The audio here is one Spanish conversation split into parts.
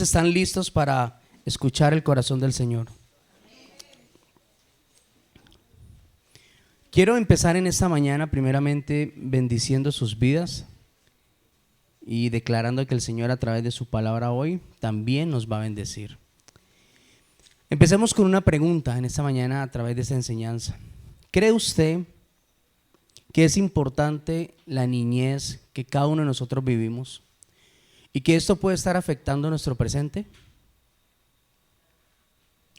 ¿Están listos para escuchar el corazón del Señor? Quiero empezar en esta mañana primeramente bendiciendo sus vidas y declarando que el Señor a través de su palabra hoy también nos va a bendecir. Empecemos con una pregunta en esta mañana a través de esta enseñanza. ¿Cree usted que es importante la niñez que cada uno de nosotros vivimos y que esto puede estar afectando nuestro presente?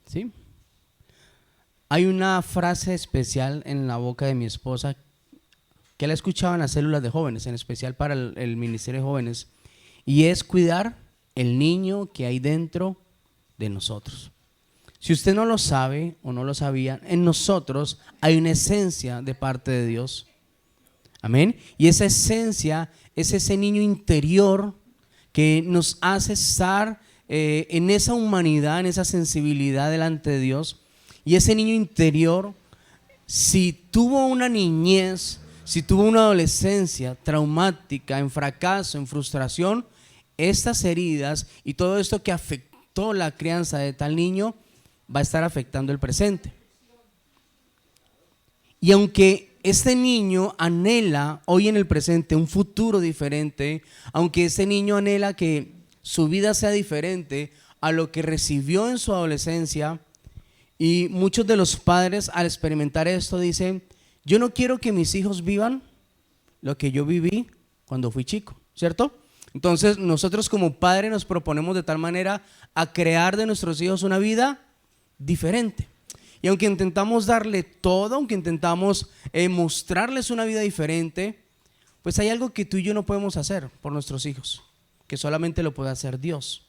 ¿Sí? Hay una frase especial en la boca de mi esposa que la he escuchado en las células de jóvenes, en especial para el ministerio de jóvenes, y es cuidar el niño que hay dentro de nosotros. Si usted no lo sabe o no lo sabía, en nosotros hay una esencia de parte de Dios. Amén. Y esa esencia es ese niño interior que nos hace estar en esa humanidad, en esa sensibilidad delante de Dios. Y ese niño interior, si tuvo una niñez, si tuvo una adolescencia traumática, en fracaso, en frustración, estas heridas y todo esto que afectó la crianza de tal niño va a estar afectando el presente. Y aunque este niño anhela hoy en el presente un futuro diferente, aunque este niño anhela que su vida sea diferente a lo que recibió en su adolescencia, y muchos de los padres al experimentar esto dicen: yo no quiero que mis hijos vivan lo que yo viví cuando fui chico, ¿cierto? Entonces nosotros como padres nos proponemos de tal manera a crear de nuestros hijos una vida diferente. Y aunque intentamos darle todo, aunque intentamos mostrarles una vida diferente, pues hay algo que tú y yo no podemos hacer por nuestros hijos, que solamente lo puede hacer Dios,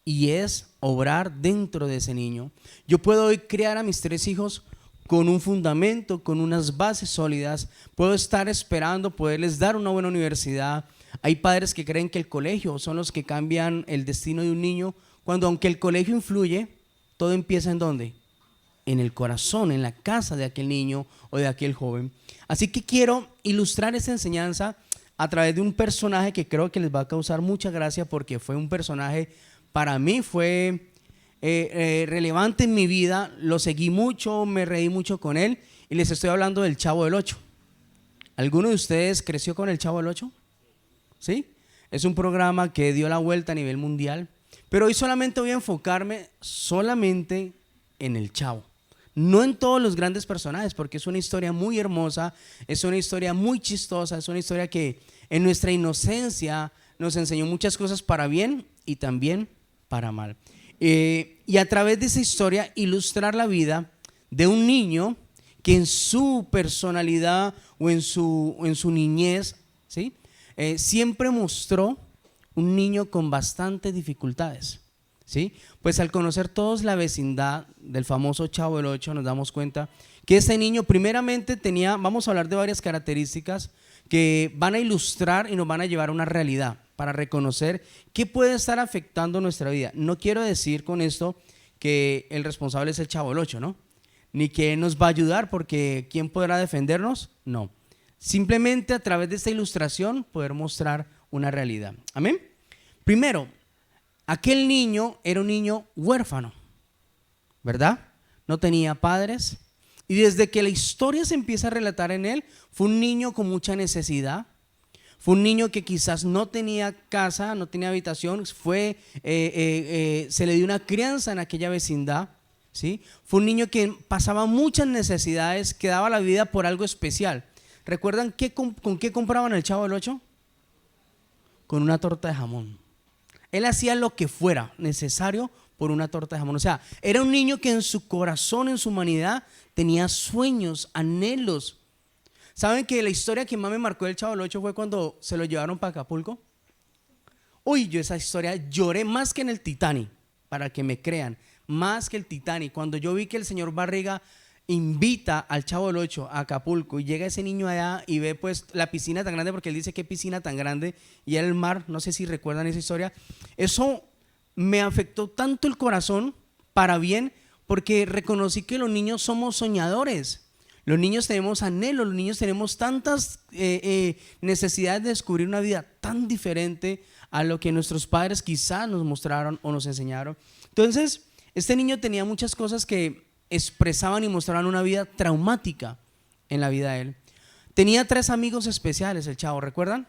y es obrar dentro de ese niño. Yo puedo hoy criar a mis 3 hijos con un fundamento, con unas bases sólidas. Puedo estar esperando poderles dar una buena universidad. Hay padres que creen que el colegio son los que cambian el destino de un niño, cuando aunque el colegio influye, todo empieza ¿en dónde? En el corazón, en la casa de aquel niño o de aquel joven. Así que quiero ilustrar esta enseñanza a través de un personaje que creo que les va a causar mucha gracia, porque fue un personaje, para mí fue relevante en mi vida. Lo seguí mucho, me reí mucho con él, y les estoy hablando del Chavo del Ocho. ¿Alguno de ustedes creció con el Chavo del Ocho? ¿Sí? Es un programa que dio la vuelta a nivel mundial, pero hoy solamente voy a enfocarme solamente en el Chavo. No en todos los grandes personajes, porque es una historia muy hermosa, es una historia muy chistosa, es una historia que en nuestra inocencia nos enseñó muchas cosas para bien y también para mal. Y a través de esa historia ilustrar la vida de un niño que en su personalidad o en su niñez, ¿sí? Siempre mostró un niño con bastantes dificultades. ¿Sí? Pues al conocer todos la vecindad del famoso Chavo del Ocho, nos damos cuenta que ese niño primeramente tenía, vamos a hablar de varias características que van a ilustrar y nos van a llevar a una realidad para reconocer qué puede estar afectando nuestra vida. No quiero decir con esto que el responsable es el Chavo del Ocho, ¿no? Ni que nos va a ayudar, porque ¿quién podrá defendernos? No. Simplemente a través de esta ilustración poder mostrar una realidad. Amén. Primero, aquel niño era un niño huérfano, ¿verdad? No tenía padres, y desde que la historia se empieza a relatar en él, fue un niño con mucha necesidad. Fue un niño que quizás no tenía casa, no tenía habitación, se le dio una crianza en aquella vecindad, ¿sí? Fue un niño que pasaba muchas necesidades, que daba la vida por algo especial. ¿Recuerdan con qué compraban el Chavo del Ocho? Con una torta de jamón. Él hacía lo que fuera necesario por una torta de jamón. O sea, era un niño que en su corazón, en su humanidad, tenía sueños, anhelos. ¿Saben que la historia que más me marcó del Chavo del Ocho fue cuando se lo llevaron para Acapulco? Uy, yo esa historia lloré más que en el Titanic, para que me crean, más que el Titanic. Cuando yo vi que el señor Barriga invita al Chavo del Ocho a Acapulco, y llega ese niño allá y ve pues la piscina tan grande, porque él dice: qué piscina tan grande, y era el mar. No sé si recuerdan esa historia. Eso me afectó tanto el corazón para bien, porque reconocí que los niños somos soñadores. Los niños tenemos anhelos, los niños tenemos tantas necesidades de descubrir una vida tan diferente a lo que nuestros padres quizás nos mostraron o nos enseñaron. Entonces, este niño tenía muchas cosas que expresaban y mostraban una vida traumática en la vida de él. Tenía 3 amigos especiales el chavo, ¿recuerdan?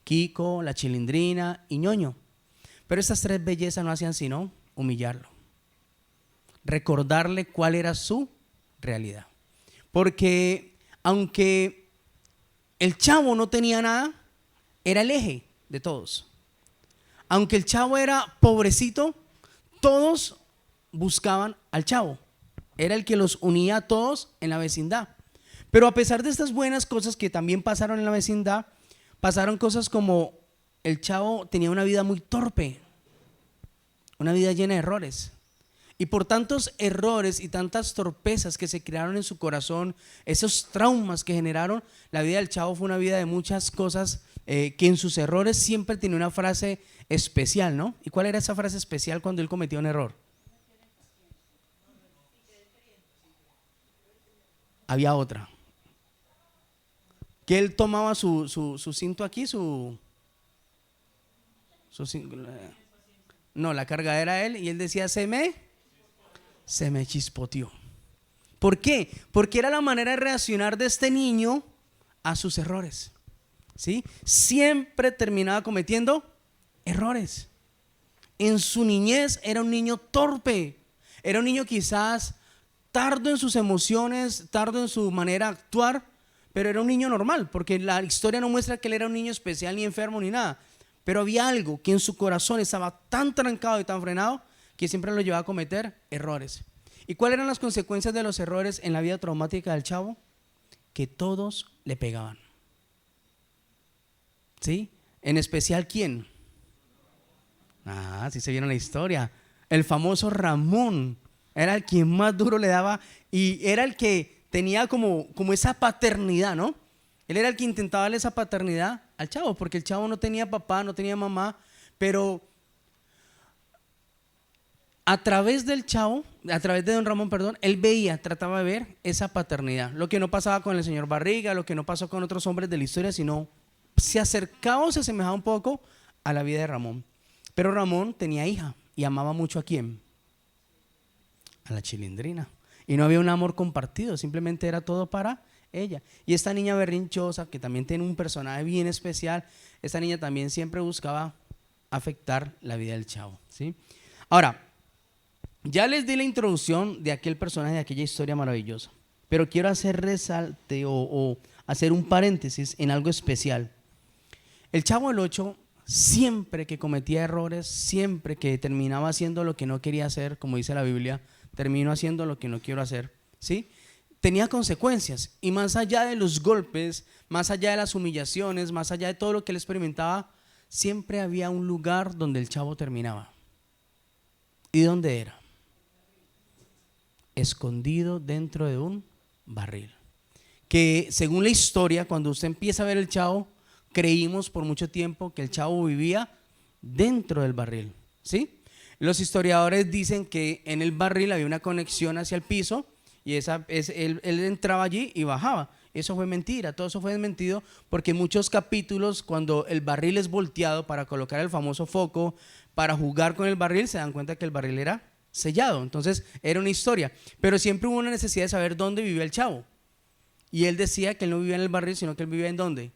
Kiko, la Chilindrina y Ñoño. Pero estas 3 bellezas no hacían sino humillarlo, recordarle cuál era su realidad. Porque aunque el chavo no tenía nada, era el eje de todos. Aunque el chavo era pobrecito, todos buscaban al chavo. Era el que los unía a todos en la vecindad. Pero a pesar de estas buenas cosas que también pasaron en la vecindad, pasaron cosas como el chavo tenía una vida muy torpe, una vida llena de errores. Y por tantos errores y tantas torpezas que se crearon en su corazón, esos traumas que generaron, la vida del chavo fue una vida de muchas cosas que en sus errores siempre tenía una frase especial, ¿no? ¿Y cuál era esa frase especial cuando él cometía un error? Había otra. Que él tomaba su cinto aquí, no, la carga era él y él decía, se me chispoteó. ¿Por qué? Porque era la manera de reaccionar de este niño a sus errores, ¿sí? Siempre terminaba cometiendo errores. En su niñez era un niño torpe, era un niño quizás tardo en sus emociones, tardo en su manera de actuar, pero era un niño normal, porque la historia no muestra que él era un niño especial, ni enfermo, ni nada. Pero había algo que en su corazón estaba tan trancado y tan frenado que siempre lo llevaba a cometer errores. ¿Y cuáles eran las consecuencias de los errores en la vida traumática del chavo? Que todos le pegaban. ¿Sí? En especial, ¿quién? Sí se vieron la historia. El famoso Ramón era el quien más duro le daba y era el que tenía como esa paternidad, ¿no? Él era el que intentaba darle esa paternidad al chavo, porque el chavo no tenía papá, no tenía mamá, pero a través del chavo, a través de don Ramón, perdón, él veía, trataba de ver esa paternidad. Lo que no pasaba con el señor Barriga, lo que no pasó con otros hombres de la historia, sino se acercaba o se asemejaba un poco a la vida de Ramón. Pero Ramón tenía hija y amaba mucho ¿a quién? A la Chilindrina. Y no había un amor compartido, simplemente era todo para ella. Y esta niña berrinchosa, que también tiene un personaje bien especial, esta niña también siempre buscaba afectar la vida del chavo, ¿sí? Ahora, ya les di la introducción de aquel personaje, de aquella historia maravillosa, pero quiero hacer resalte o hacer un paréntesis en algo especial. El Chavo del Ocho, siempre que cometía errores, siempre que terminaba haciendo lo que no quería hacer, como dice la Biblia, termino haciendo lo que no quiero hacer, ¿sí? Tenía consecuencias, y más allá de los golpes, más allá de las humillaciones, más allá de todo lo que él experimentaba, siempre había un lugar donde el chavo terminaba. ¿Y dónde era? Escondido dentro de un barril. Que según la historia, cuando usted empieza a ver el chavo, creímos por mucho tiempo que el chavo vivía dentro del barril, ¿sí? Los historiadores dicen que en el barril había una conexión hacia el piso y él entraba allí y bajaba. Eso fue mentira, todo eso fue desmentido, porque en muchos capítulos, cuando el barril es volteado para colocar el famoso foco, para jugar con el barril, se dan cuenta que el barril era sellado. Entonces era una historia, pero siempre hubo una necesidad de saber dónde vivía el chavo. Y él decía que él no vivía en el barril, sino que él vivía ¿en dónde?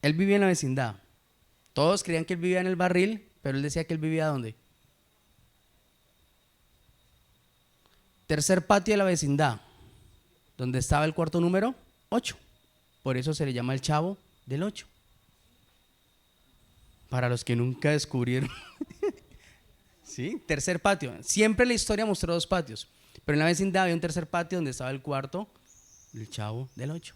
Él vivía en la vecindad. Todos creían que él vivía en el barril, pero él decía que él vivía ¿dónde? Tercer patio de la vecindad, donde estaba el cuarto número 8. Por eso se le llama el Chavo del 8. Para los que nunca descubrieron. ¿Sí? Tercer patio. Siempre la historia mostró 2 patios, pero en la vecindad había un tercer patio donde estaba el cuarto del Chavo del 8.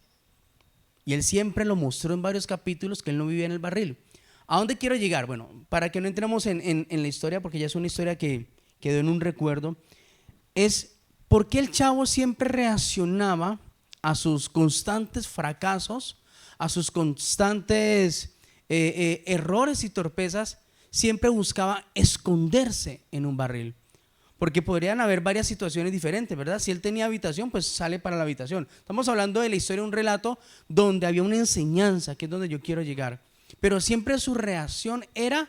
Y él siempre lo mostró en varios capítulos que él no vivía en el barril. ¿A dónde quiero llegar? Bueno, para que no entremos en la historia, porque ya es una historia que quedó en un recuerdo, es por qué el chavo siempre reaccionaba a sus constantes fracasos, a sus constantes errores y torpezas, siempre buscaba esconderse en un barril. Porque podrían haber varias situaciones diferentes, ¿verdad? Si él tenía habitación, pues sale para la habitación. Estamos hablando de la historia de un relato donde había una enseñanza, que es donde yo quiero llegar. Pero siempre su reacción era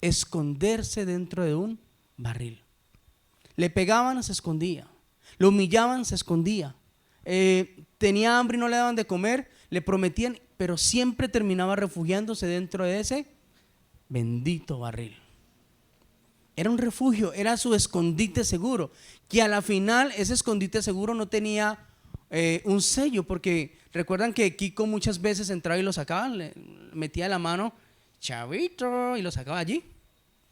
esconderse dentro de un barril. Le pegaban, se escondía. Lo humillaban, se escondía. Tenía hambre y no le daban de comer, le prometían, pero siempre terminaba refugiándose dentro de ese bendito barril. Era un refugio, era su escondite seguro, que a la final ese escondite seguro no tenía un sello, porque recuerdan que Kiko muchas veces entraba y lo sacaba, le metía la mano, chavito, y lo sacaba allí,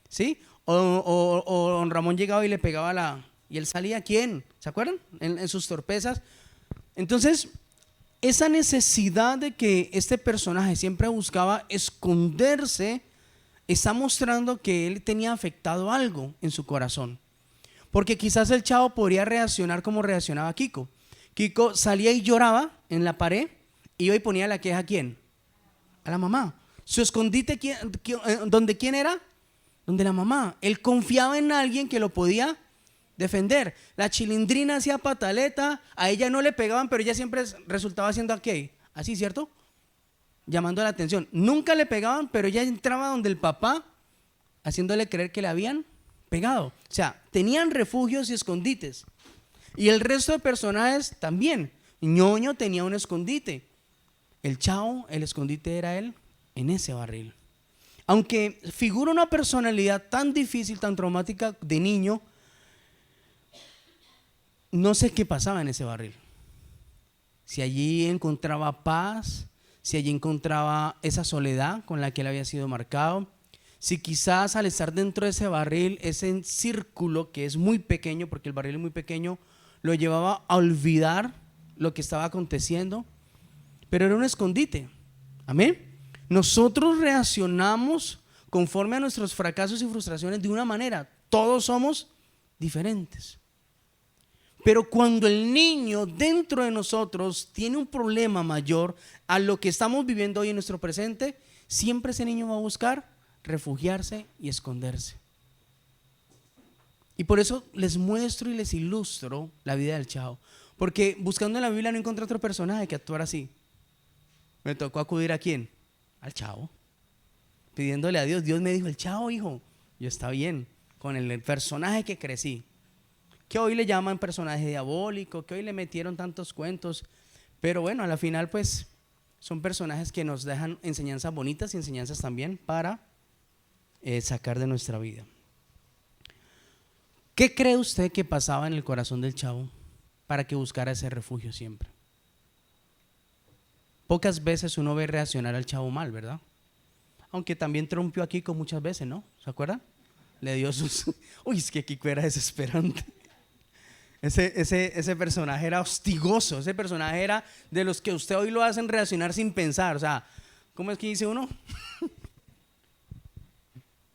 ¿sí? O don Ramón llegaba y le pegaba y él salía, ¿quién? ¿Se acuerdan? En sus torpezas. Entonces, esa necesidad de que este personaje siempre buscaba esconderse está mostrando que él tenía afectado algo en su corazón. Porque quizás el chavo podría reaccionar como reaccionaba Kiko. Kiko salía y lloraba en la pared y iba y ponía la queja ¿a quién? A la mamá. Su escondite, ¿donde quién era? Donde la mamá. Él confiaba en alguien que lo podía defender. La Chilindrina hacía pataleta, a ella no le pegaban, pero ella siempre resultaba haciendo aquello. Así, ¿cierto? Llamando la atención. Nunca le pegaban, pero ella entraba donde el papá, haciéndole creer que le habían pegado. O sea, tenían refugios y escondites. Y el resto de personajes también. Ñoño tenía un escondite. El chavo, el escondite era él en ese barril. Aunque figura una personalidad tan difícil, tan traumática de niño, no sé qué pasaba en ese barril. Si allí encontraba paz, si allí encontraba esa soledad con la que él había sido marcado, si quizás al estar dentro de ese barril, ese círculo que es muy pequeño, porque el barril es muy pequeño, lo llevaba a olvidar lo que estaba aconteciendo, pero era un escondite. Amén. Nosotros reaccionamos conforme a nuestros fracasos y frustraciones de una manera. Todos somos diferentes. Pero cuando el niño dentro de nosotros tiene un problema mayor a lo que estamos viviendo hoy en nuestro presente, siempre ese niño va a buscar refugiarse y esconderse. Y por eso les muestro y les ilustro la vida del chavo. Porque buscando en la Biblia no encontré otro personaje que actuara así. Me tocó acudir ¿a quién? Al chavo. Pidiéndole a Dios. Dios me dijo, el chavo, hijo. Yo está bien, con el personaje que crecí. Que hoy le llaman personaje diabólico, que hoy le metieron tantos cuentos, pero bueno, a la final pues son personajes que nos dejan enseñanzas bonitas y enseñanzas también para sacar de nuestra vida. ¿Qué cree usted que pasaba en el corazón del chavo para que buscara ese refugio siempre? Pocas veces uno ve reaccionar al chavo mal, ¿verdad? Aunque también trompió a Kiko muchas veces, ¿no? ¿Se acuerdan? Le dio sus... Uy, es que Kiko era desesperante. Ese personaje era hostigoso, ese personaje era de los que usted hoy lo hacen reaccionar sin pensar. O sea, ¿cómo es que dice uno? O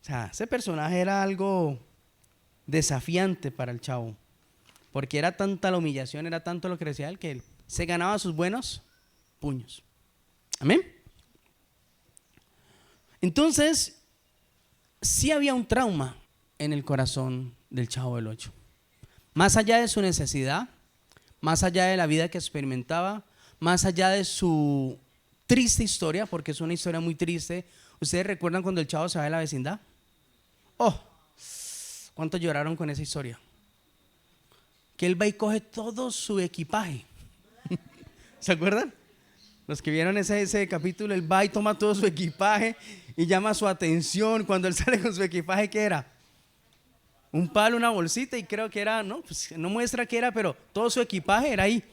sea, ese personaje era algo desafiante para el chavo, porque era tanta la humillación, era tanto lo que decía él, que él se ganaba sus buenos puños. Amén. Entonces, sí había un trauma en el corazón del Chavo del Ocho. Más allá de su necesidad, más allá de la vida que experimentaba, más allá de su triste historia, porque es una historia muy triste. ¿Ustedes recuerdan cuando el Chavo se va de la vecindad? Oh, ¿cuántos lloraron con esa historia? Que él va y coge todo su equipaje. ¿Se acuerdan? Los que vieron ese capítulo, él va y toma todo su equipaje y llama su atención. Cuando él sale con su equipaje, ¿qué era? Un palo, una bolsita, y creo que era, no, pues no muestra qué era, pero todo su equipaje era ahí.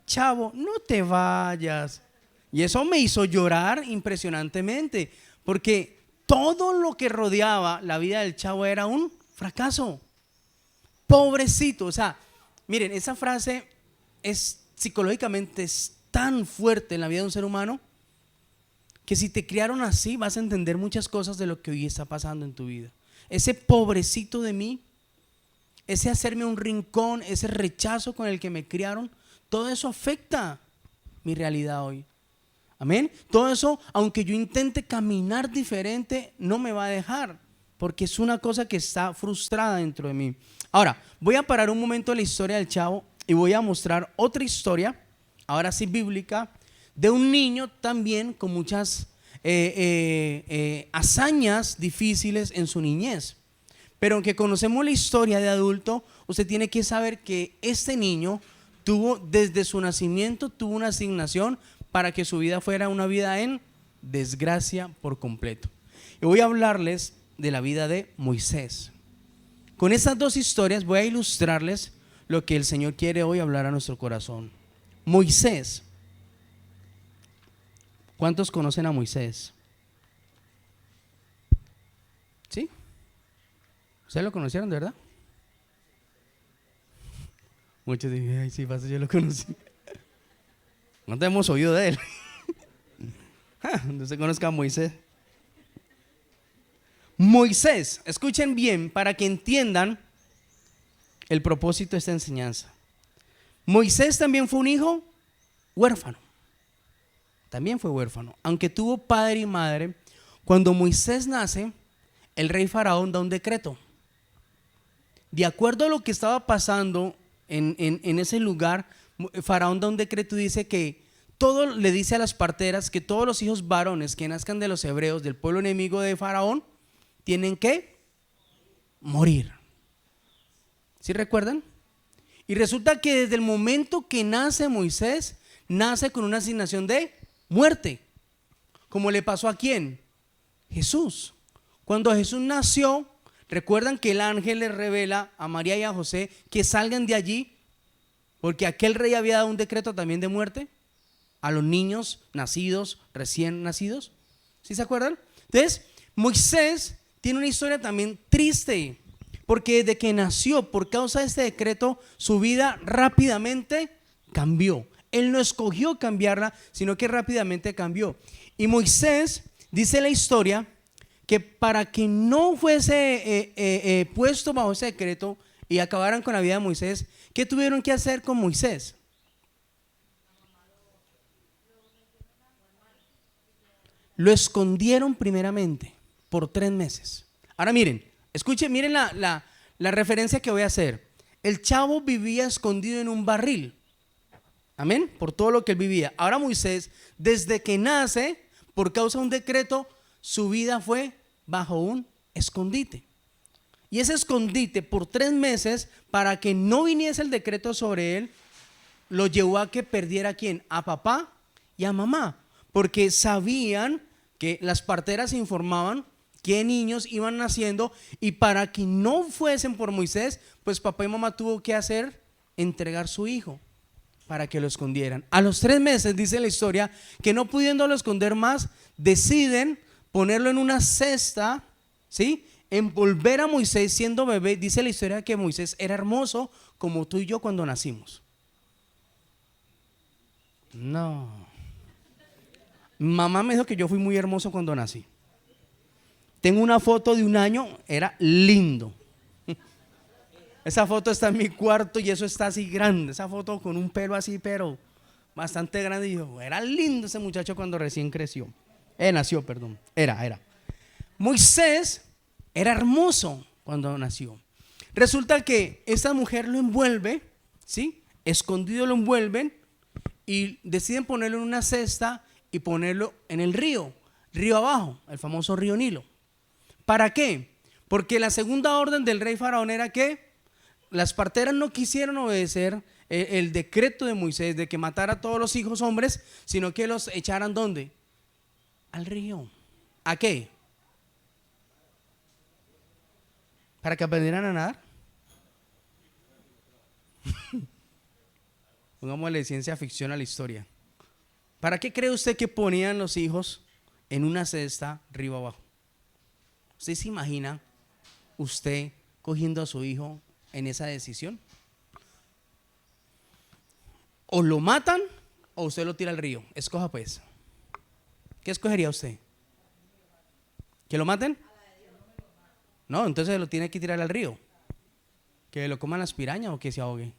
Chavo, no te vayas. Y eso me hizo llorar impresionantemente, porque todo lo que rodeaba la vida del Chavo era un fracaso. Pobrecito, o sea, miren, esa frase es psicológicamente es tan fuerte en la vida de un ser humano que si te criaron así vas a entender muchas cosas de lo que hoy está pasando en tu vida. Ese pobrecito de mí, ese hacerme un rincón, ese rechazo con el que me criaron, todo eso afecta mi realidad hoy. Amén. Todo eso, aunque yo intente caminar diferente, no me va a dejar porque es una cosa que está frustrada dentro de mí. Ahora, voy a parar un momento la historia del chavo y voy a mostrar otra historia, ahora sí bíblica, de un niño también con muchas hazañas difíciles en su niñez. Pero aunque conocemos la historia de adulto, usted tiene que saber que este niño tuvo, desde su nacimiento, tuvo una asignación para que su vida fuera una vida en desgracia por completo. Y voy a hablarles de la vida de Moisés. Con estas dos historias voy a ilustrarles lo que el Señor quiere hoy hablar a nuestro corazón. Moisés. ¿Cuántos conocen a Moisés? ¿Sí? ¿Ustedes lo conocieron de verdad? Muchos dicen, ay, sí, pasa, yo lo conocí. No te hemos oído de él. No se conozca a Moisés. Moisés, escuchen bien para que entiendan el propósito de esta enseñanza. Moisés también fue un hijo huérfano. También fue huérfano. Aunque tuvo padre y madre, cuando Moisés nace, el rey Faraón da un decreto. De acuerdo a lo que estaba pasando en ese lugar, Faraón da un decreto y dice que le dice a las parteras que todos los hijos varones que nazcan de los hebreos, del pueblo enemigo de Faraón, tienen que morir. ¿Sí recuerdan? Y resulta que desde el momento que nace Moisés, nace con una asignación de muerte. Como le pasó a ¿quién? Jesús. Cuando Jesús nació, recuerdan que el ángel les revela a María y a José que salgan de allí, porque aquel rey había dado un decreto también de muerte a los niños nacidos, recién nacidos. ¿Sí se acuerdan? Entonces, Moisés tiene una historia también triste, porque desde que nació, por causa de este decreto, su vida rápidamente cambió. Él no escogió cambiarla, sino que rápidamente cambió. Y Moisés, dice la historia, que para que no fuese puesto bajo ese decreto y acabaran con la vida de Moisés, ¿qué tuvieron que hacer con Moisés? Lo escondieron primeramente por 3 meses. Ahora miren, escuchen, miren la referencia que voy a hacer. El chavo vivía escondido en un barril. Amén, por todo lo que él vivía. Ahora Moisés, desde que nace, por causa de un decreto, su vida fue bajo un escondite. Y ese escondite por 3 meses, para que no viniese el decreto sobre él, lo llevó a que perdiera ¿a quién? A papá y a mamá. Porque sabían que las parteras informaban qué niños iban naciendo, y para que no fuesen por Moisés, pues papá y mamá tuvo que hacer, entregar su hijo para que lo escondieran. A los 3 meses, dice la historia, que no pudiéndolo esconder más, deciden ponerlo en una cesta, ¿sí? Envolver a Moisés siendo bebé. Dice la historia que Moisés era hermoso como tú y yo cuando nacimos. No. Mamá me dijo que yo fui muy hermoso cuando nací. Tengo una foto de 1 año, era lindo. Esa foto está en mi cuarto y eso está así grande. Esa foto con un pelo así, pero bastante grande. Y yo, era lindo ese muchacho cuando recién creció. Nació, perdón. Era. Moisés era hermoso cuando nació. Resulta que esta mujer lo envuelve, ¿sí? Escondido lo envuelven y deciden ponerlo en una cesta y ponerlo en el río abajo, el famoso río Nilo. ¿Para qué? Porque la segunda orden del rey Faraón era que las parteras no quisieron obedecer el decreto de Moisés de que matara a todos los hijos hombres, sino que los echaran ¿dónde? Al río. ¿A qué? ¿Para que aprendieran a nadar? Pongámosle ciencia ficción a la historia. ¿Para qué cree usted que ponían los hijos en una cesta río abajo? ¿Usted se imagina usted cogiendo a su hijo en esa decisión? O lo matan o usted lo tira al río. Escoja pues. ¿Qué escogería usted? ¿Que lo maten? No, entonces lo tiene que tirar al río. ¿Que lo coman las pirañas o que se ahogue?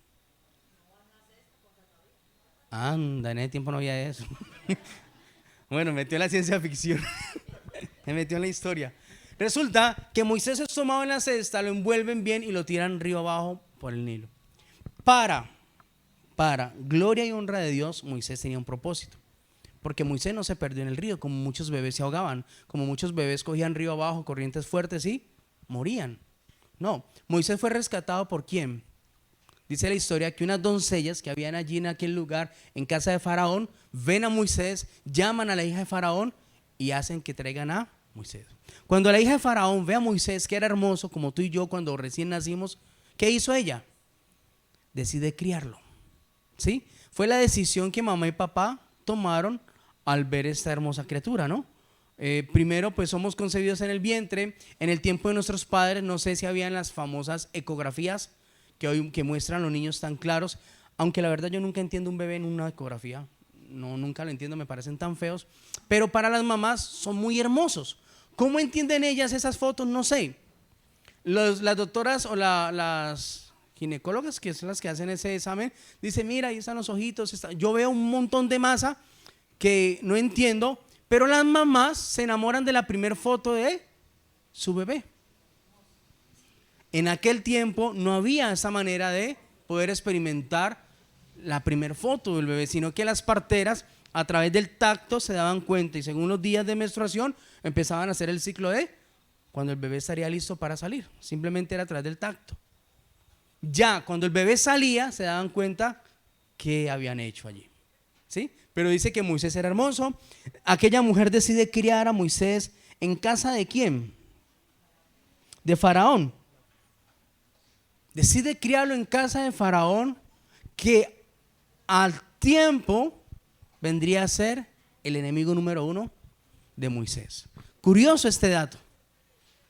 Anda, en ese tiempo no había eso. Bueno, metió en la ciencia ficción. Me metió en la historia. Resulta que Moisés es tomado en la cesta, lo envuelven bien y lo tiran río abajo por el Nilo. Para gloria y honra de Dios, Moisés tenía un propósito. Porque Moisés no se perdió en el río, como muchos bebés se ahogaban, como muchos bebés cogían río abajo, corrientes fuertes y morían. No, Moisés fue rescatado ¿por quién? Dice la historia que unas doncellas que habían allí en aquel lugar, en casa de Faraón, ven a Moisés, llaman a la hija de Faraón y hacen que traigan a Moisés. Cuando la hija de Faraón ve a Moisés, que era hermoso como tú y yo cuando recién nacimos, ¿qué hizo ella? Decide criarlo. ¿Sí? Fue la decisión que mamá y papá tomaron al ver esta hermosa criatura, ¿no? Primero pues somos concebidos en el vientre. En el tiempo de nuestros padres, no sé si habían las famosas ecografías que hoy que muestran a los niños tan claros, aunque la verdad yo nunca entiendo un bebé en una ecografía, no, nunca lo entiendo, me parecen tan feos, pero para las mamás son muy hermosos. ¿Cómo entienden ellas esas fotos? No sé. Las doctoras o las ginecólogas, que son las que hacen ese examen, dicen, mira, ahí están los ojitos, yo veo un montón de masa que no entiendo, pero las mamás se enamoran de la primera foto de su bebé. En aquel tiempo no había esa manera de poder experimentar la primera foto del bebé, sino que las parteras a través del tacto se daban cuenta y según los días de menstruación empezaban a hacer el ciclo de cuando el bebé estaría listo para salir. Simplemente era a través del tacto. Ya cuando el bebé salía se daban cuenta qué habían hecho allí, ¿sí? Pero dice que Moisés era hermoso. Aquella mujer decide criar a Moisés en casa de ¿quién? De Faraón. Decide criarlo en casa de Faraón, que al tiempo vendría a ser el enemigo número 1 de Moisés. Curioso este dato,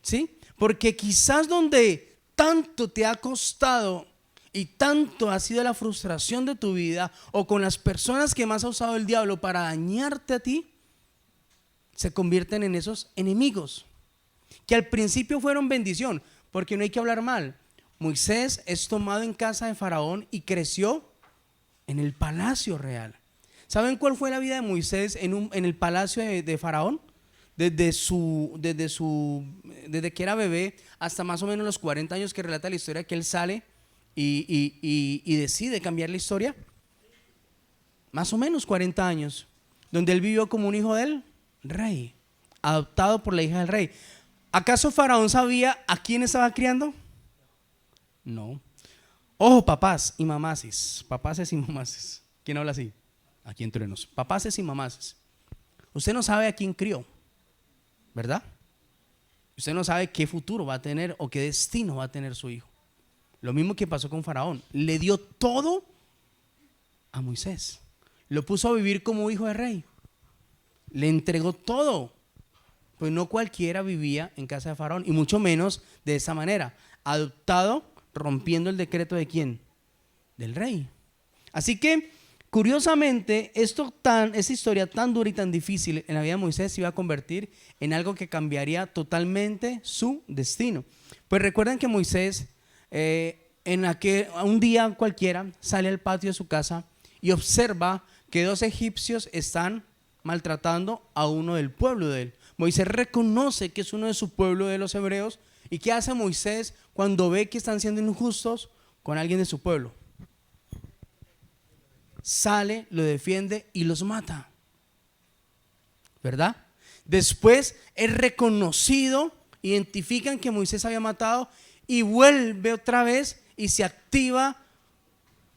¿sí? Porque quizás donde tanto te ha costado y tanto ha sido la frustración de tu vida, o con las personas que más ha usado el diablo para dañarte a ti, se convierten en esos enemigos que al principio fueron bendición, porque no hay que hablar mal. Moisés es tomado en casa de Faraón y creció en el palacio real. ¿Saben cuál fue la vida de Moisés en el palacio de Faraón? Desde que era bebé hasta más o menos los 40 años que relata la historia, que él sale y decide cambiar la historia. Más o menos 40 años, donde él vivió como un hijo del rey, adoptado por la hija del rey. ¿Acaso Faraón sabía a quién estaba criando? No. Ojo, papás y mamases. Papaces y mamases. ¿Quién habla así? Aquí entre nos. Papaces y mamases. Usted no sabe a quién crió, ¿verdad? Usted no sabe qué futuro va a tener o qué destino va a tener su hijo. Lo mismo que pasó con Faraón. Le dio todo a Moisés. Lo puso a vivir como hijo de rey. Le entregó todo. Pues no cualquiera vivía en casa de Faraón, y mucho menos de esa manera. Adoptado, rompiendo el decreto de ¿quién? Del rey. Así que, curiosamente, esta historia tan dura y tan difícil en la vida de Moisés se iba a convertir en algo que cambiaría totalmente su destino. Pues recuerden que Moisés, un día cualquiera, sale al patio de su casa y observa que 2 egipcios están maltratando a uno del pueblo de él. Moisés reconoce que es uno de su pueblo, de los hebreos. ¿Y qué hace Moisés cuando ve que están siendo injustos con alguien de su pueblo? Sale, lo defiende y los mata, ¿verdad? Después es reconocido, identifican que Moisés había matado y vuelve otra vez y se activa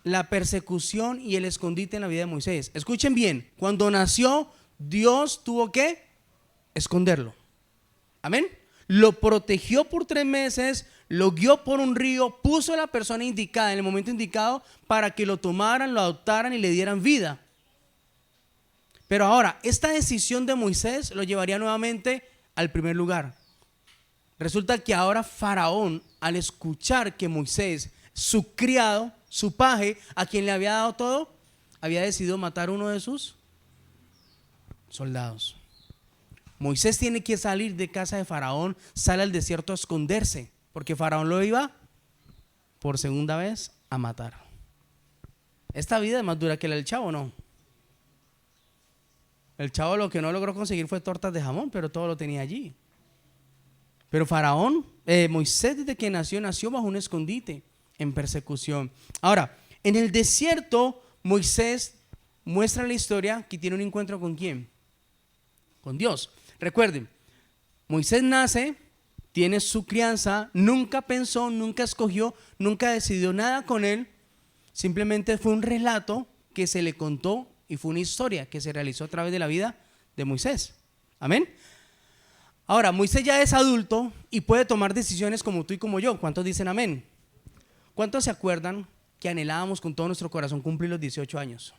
la persecución y el escondite en la vida de Moisés. Escuchen bien, cuando nació, Dios tuvo que esconderlo. Amén. Lo protegió por 3 meses, lo guió por un río, puso a la persona indicada en el momento indicado para que lo tomaran, lo adoptaran y le dieran vida. Pero ahora, esta decisión de Moisés lo llevaría nuevamente al primer lugar. Resulta que ahora Faraón, al escuchar que Moisés, su criado, su paje, a quien le había dado todo, había decidido matar a uno de sus soldados. Moisés tiene que salir de casa de Faraón, sale al desierto a esconderse, porque Faraón lo iba por segunda vez a matar. Esta vida es más dura que la del chavo, ¿no? El chavo lo que no logró conseguir fue tortas de jamón, pero todo lo tenía allí. Pero Moisés desde que nació bajo un escondite en persecución. Ahora, en el desierto, Moisés muestra la historia que tiene un encuentro ¿con quién? Con Dios. Recuerden, Moisés nace, tiene su crianza, nunca pensó, nunca escogió, nunca decidió nada con él. Simplemente fue un relato que se le contó y fue una historia que se realizó a través de la vida de Moisés. Amén. Ahora, Moisés ya es adulto y puede tomar decisiones como tú y como yo. ¿Cuántos dicen amén? ¿Cuántos se acuerdan que anhelábamos con todo nuestro corazón cumplir los 18 años?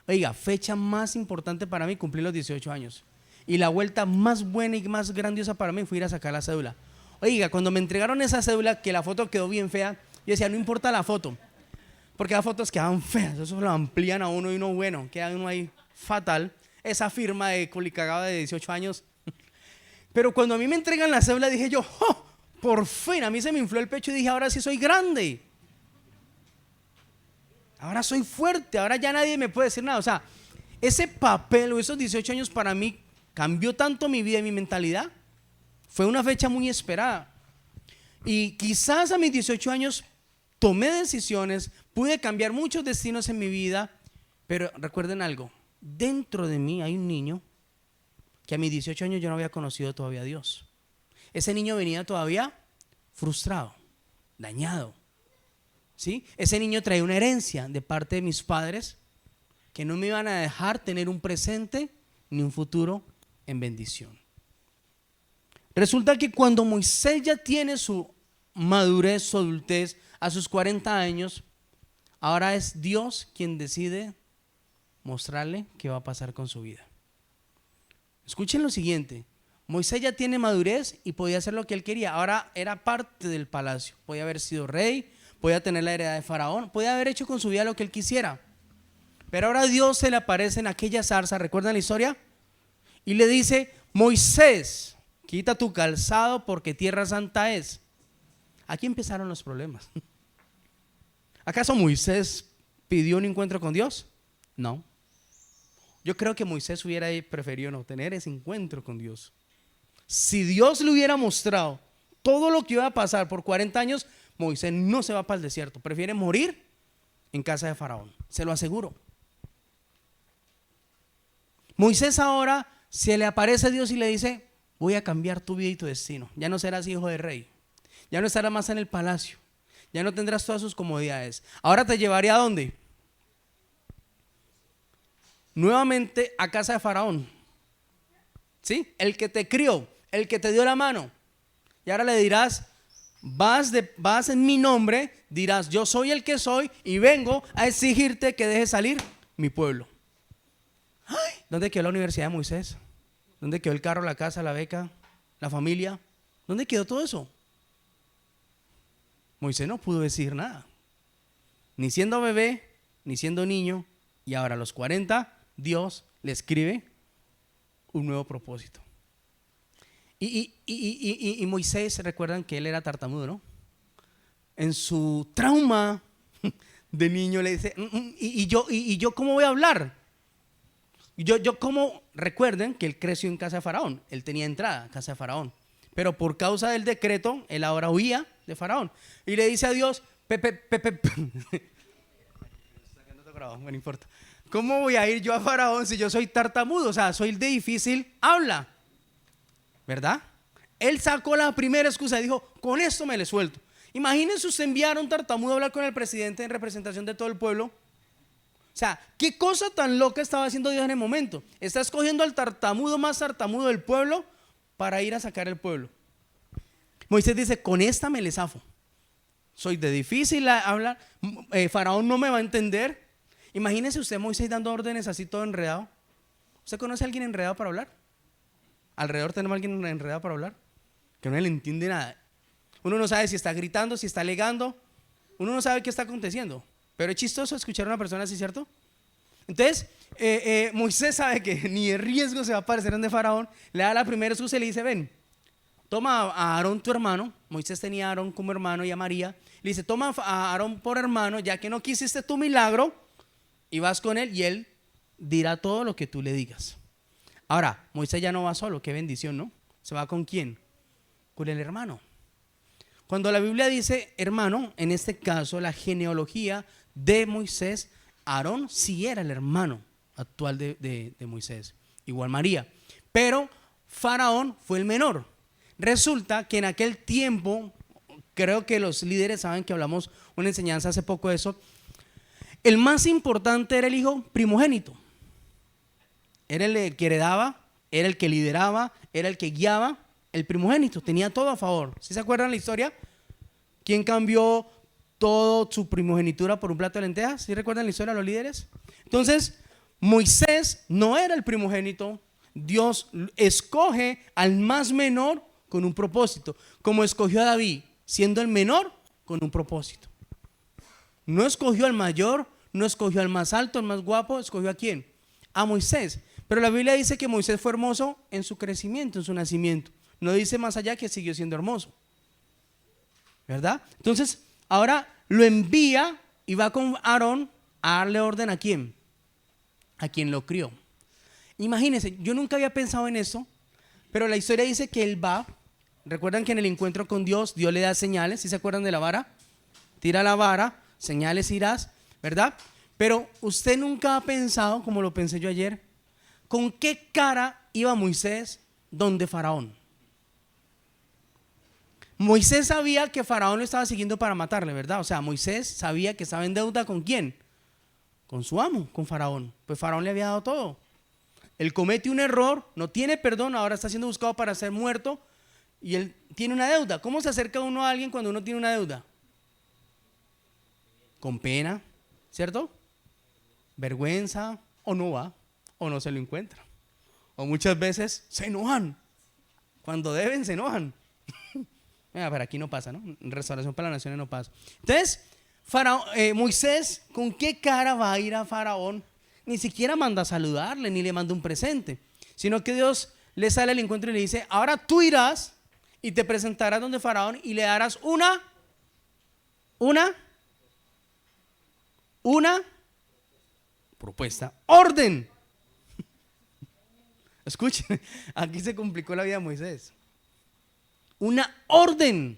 Oiga, fecha más importante para mí, cumplir los 18 años. Y la vuelta más buena y más grandiosa para mí fue ir a sacar la cédula. Oiga, cuando me entregaron esa cédula, que la foto quedó bien fea, yo decía, no importa la foto, porque las fotos quedaban feas, eso lo amplían a uno y uno bueno, queda uno ahí fatal. Esa firma de culicagado de 18 años. Pero cuando a mí me entregan la cédula dije yo, ¡oh! Por fin, a mí se me infló el pecho y dije, ahora sí soy grande. Ahora soy fuerte, ahora ya nadie me puede decir nada. O sea, ese papel o esos 18 años para mí cambió tanto mi vida y mi mentalidad. Fue una fecha muy esperada. Y quizás a mis 18 años tomé decisiones, pude cambiar muchos destinos en mi vida, pero recuerden algo, dentro de mí hay un niño que a mis 18 años yo no había conocido todavía a Dios. Ese niño venía todavía frustrado, dañado, ¿sí? Ese niño traía una herencia de parte de mis padres que no me iban a dejar tener un presente ni un futuro en bendición. Resulta que cuando Moisés ya tiene su madurez, su adultez, a sus 40 años, ahora es Dios quien decide mostrarle qué va a pasar con su vida. Escuchen lo siguiente, Moisés ya tiene madurez y podía hacer lo que él quería. Ahora era parte del palacio, podía haber sido rey, podía tener la heredad de Faraón, podía haber hecho con su vida lo que él quisiera. Pero ahora Dios se le aparece en aquella zarza, ¿recuerdan la historia? Y le dice, Moisés, quita tu calzado porque tierra santa es. Aquí empezaron los problemas. ¿Acaso Moisés pidió un encuentro con Dios? No. Yo creo que Moisés hubiera preferido no tener ese encuentro con Dios. Si Dios le hubiera mostrado todo lo que iba a pasar por 40 años, Moisés no se va para el desierto, prefiere morir en casa de Faraón, se lo aseguro. Moisés ahora se le aparece a Dios y le dice, voy a cambiar tu vida y tu destino, ya no serás hijo de rey, ya no estarás más en el palacio, ya no tendrás todas sus comodidades, ahora te llevaré ¿a dónde? Nuevamente a casa de Faraón, ¿sí? El que te crió, el que te dio la mano. Y ahora le dirás, vas en mi nombre, dirás, yo soy el que soy y vengo a exigirte que dejes salir mi pueblo. ¡Ay! ¿Dónde quedó la universidad de Moisés? ¿Dónde quedó el carro, la casa, la beca, la familia? ¿Dónde quedó todo eso? Moisés no pudo decir nada, ni siendo bebé, ni siendo niño, y ahora a los 40 Dios le escribe un nuevo propósito. Y Moisés, recuerdan que él era tartamudo, ¿no? En su trauma de niño le dice, ¿y yo cómo voy a hablar? Yo cómo, recuerden que él creció en casa de Faraón, él tenía entrada a casa de Faraón, pero por causa del decreto, él ahora huía de Faraón. Y le dice a Dios, no importa. ¿Cómo voy a ir yo a Faraón si yo soy tartamudo? O sea, soy de difícil habla, ¿verdad? Él sacó la primera excusa y dijo, con esto me le suelto. Imagínense usted enviar a un tartamudo a hablar con el presidente en representación de todo el pueblo. O sea, ¿qué cosa tan loca estaba haciendo Dios en el momento? Está escogiendo al tartamudo más tartamudo del pueblo para ir a sacar el pueblo. Moisés dice, con esta me le zafo. Soy de difícil hablar, Faraón no me va a entender. Imagínese usted Moisés dando órdenes así todo enredado. ¿Usted conoce a alguien enredado para hablar? ¿Alrededor tenemos a alguien enredado para hablar? Que no le entiende nada. Uno no sabe si está gritando, si está alegando. Uno no sabe qué está aconteciendo. Pero es chistoso escuchar a una persona así, ¿cierto? Entonces, Moisés sabe que ni de riesgo se va a aparecer ante Faraón. Le da la primera excusa y le dice, ven, toma a Aarón tu hermano. Moisés tenía a Aarón como hermano y a María. Le dice, toma a Aarón por hermano, ya que no quisiste tu milagro, y vas con él y él dirá todo lo que tú le digas. Ahora, Moisés ya no va solo, qué bendición, ¿no? ¿Se va con quién? con el hermano. Cuando la Biblia dice hermano, en este caso la genealogía de Moisés, Aarón sí era el hermano actual de Moisés, igual María, pero Faraón fue el menor. Resulta que en aquel tiempo, creo que los líderes saben que hablamos una enseñanza hace poco de eso, el más importante era el hijo primogénito. Era el que heredaba, era el que lideraba, era el que guiaba. El primogénito tenía todo a favor. ¿Sí se acuerdan la historia? ¿Quién cambió toda su primogenitura por un plato de lentejas? ¿Sí recuerdan la historia de los líderes? Entonces, Moisés no era el primogénito. Dios escoge al más menor con un propósito, como escogió a David, siendo el menor con un propósito. No escogió al mayor, no escogió al más alto, al más guapo, escogió a quién, a Moisés. Pero la Biblia dice que Moisés fue hermoso en su crecimiento, en su nacimiento. No dice más allá que siguió siendo hermoso, ¿verdad? Entonces, ahora lo envía y va con Aarón a darle orden ¿a quién? A quien lo crió. Imagínense, yo nunca había pensado en eso, pero la historia dice que él va. Recuerdan que en el encuentro con Dios, Dios le da señales. ¿Sí se acuerdan de la vara? Tira la vara, señales irás, ¿verdad? Pero usted nunca ha pensado, como lo pensé yo ayer, ¿con qué cara iba Moisés donde Faraón? Moisés sabía que Faraón lo estaba siguiendo para matarle, ¿verdad? O sea, Moisés sabía que estaba en deuda ¿con quién? Con su amo, con Faraón. Pues Faraón le había dado todo. Él comete un error, no tiene perdón, ahora está siendo buscado para ser muerto y él tiene una deuda. ¿Cómo se acerca uno a alguien cuando uno tiene una deuda? Con pena, ¿cierto? Vergüenza, o no va, o no se lo encuentra. O muchas veces se enojan. Cuando deben, se enojan. Pero aquí no pasa, ¿no? En Restauración para las Naciones no pasa. Entonces, Moisés, ¿con qué cara va a ir a Faraón? Ni siquiera manda a saludarle, ni le manda un presente, sino que Dios le sale al encuentro y le dice: ahora tú irás y te presentarás donde Faraón y le darás una propuesta, orden. Escuchen, aquí se complicó la vida de Moisés. Una orden.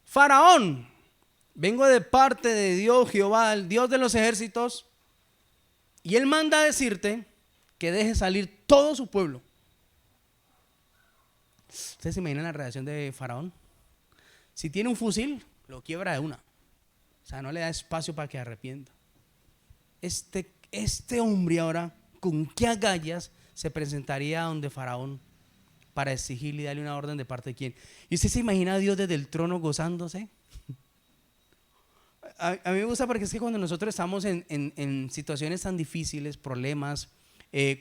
Faraón, vengo de parte de Dios Jehová, el Dios de los ejércitos, y él manda a decirte que deje salir todo su pueblo. ¿Ustedes se imaginan la reacción de Faraón? Si tiene un fusil, lo quiebra de una. O sea, no le da espacio para que arrepienta. Este hombre ahora, ¿con qué agallas se presentaría donde Faraón para exigirle y darle una orden de parte de quién? ¿Y usted se imagina a Dios desde el trono gozándose? A mí me gusta porque es que cuando nosotros estamos en situaciones tan difíciles, problemas,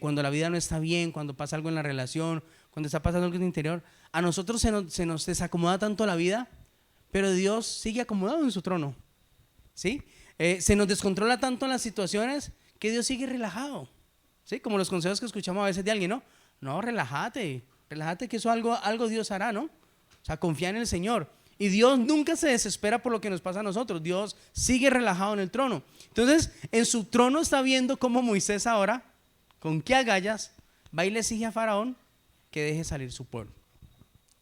cuando la vida no está bien, cuando pasa algo en la relación, cuando está pasando algo en el interior, a nosotros se nos desacomoda tanto la vida, pero Dios sigue acomodado en su trono, ¿sí? Se nos descontrola tanto las situaciones que Dios sigue relajado, ¿sí? Como los consejos que escuchamos a veces de alguien, ¿no? No, relájate que eso algo Dios hará, ¿no? O sea, confía en el Señor. Y Dios nunca se desespera por lo que nos pasa a nosotros. Dios sigue relajado en el trono. Entonces, en su trono está viendo cómo Moisés ahora, con qué agallas, va y le exige a Faraón que deje salir su pueblo.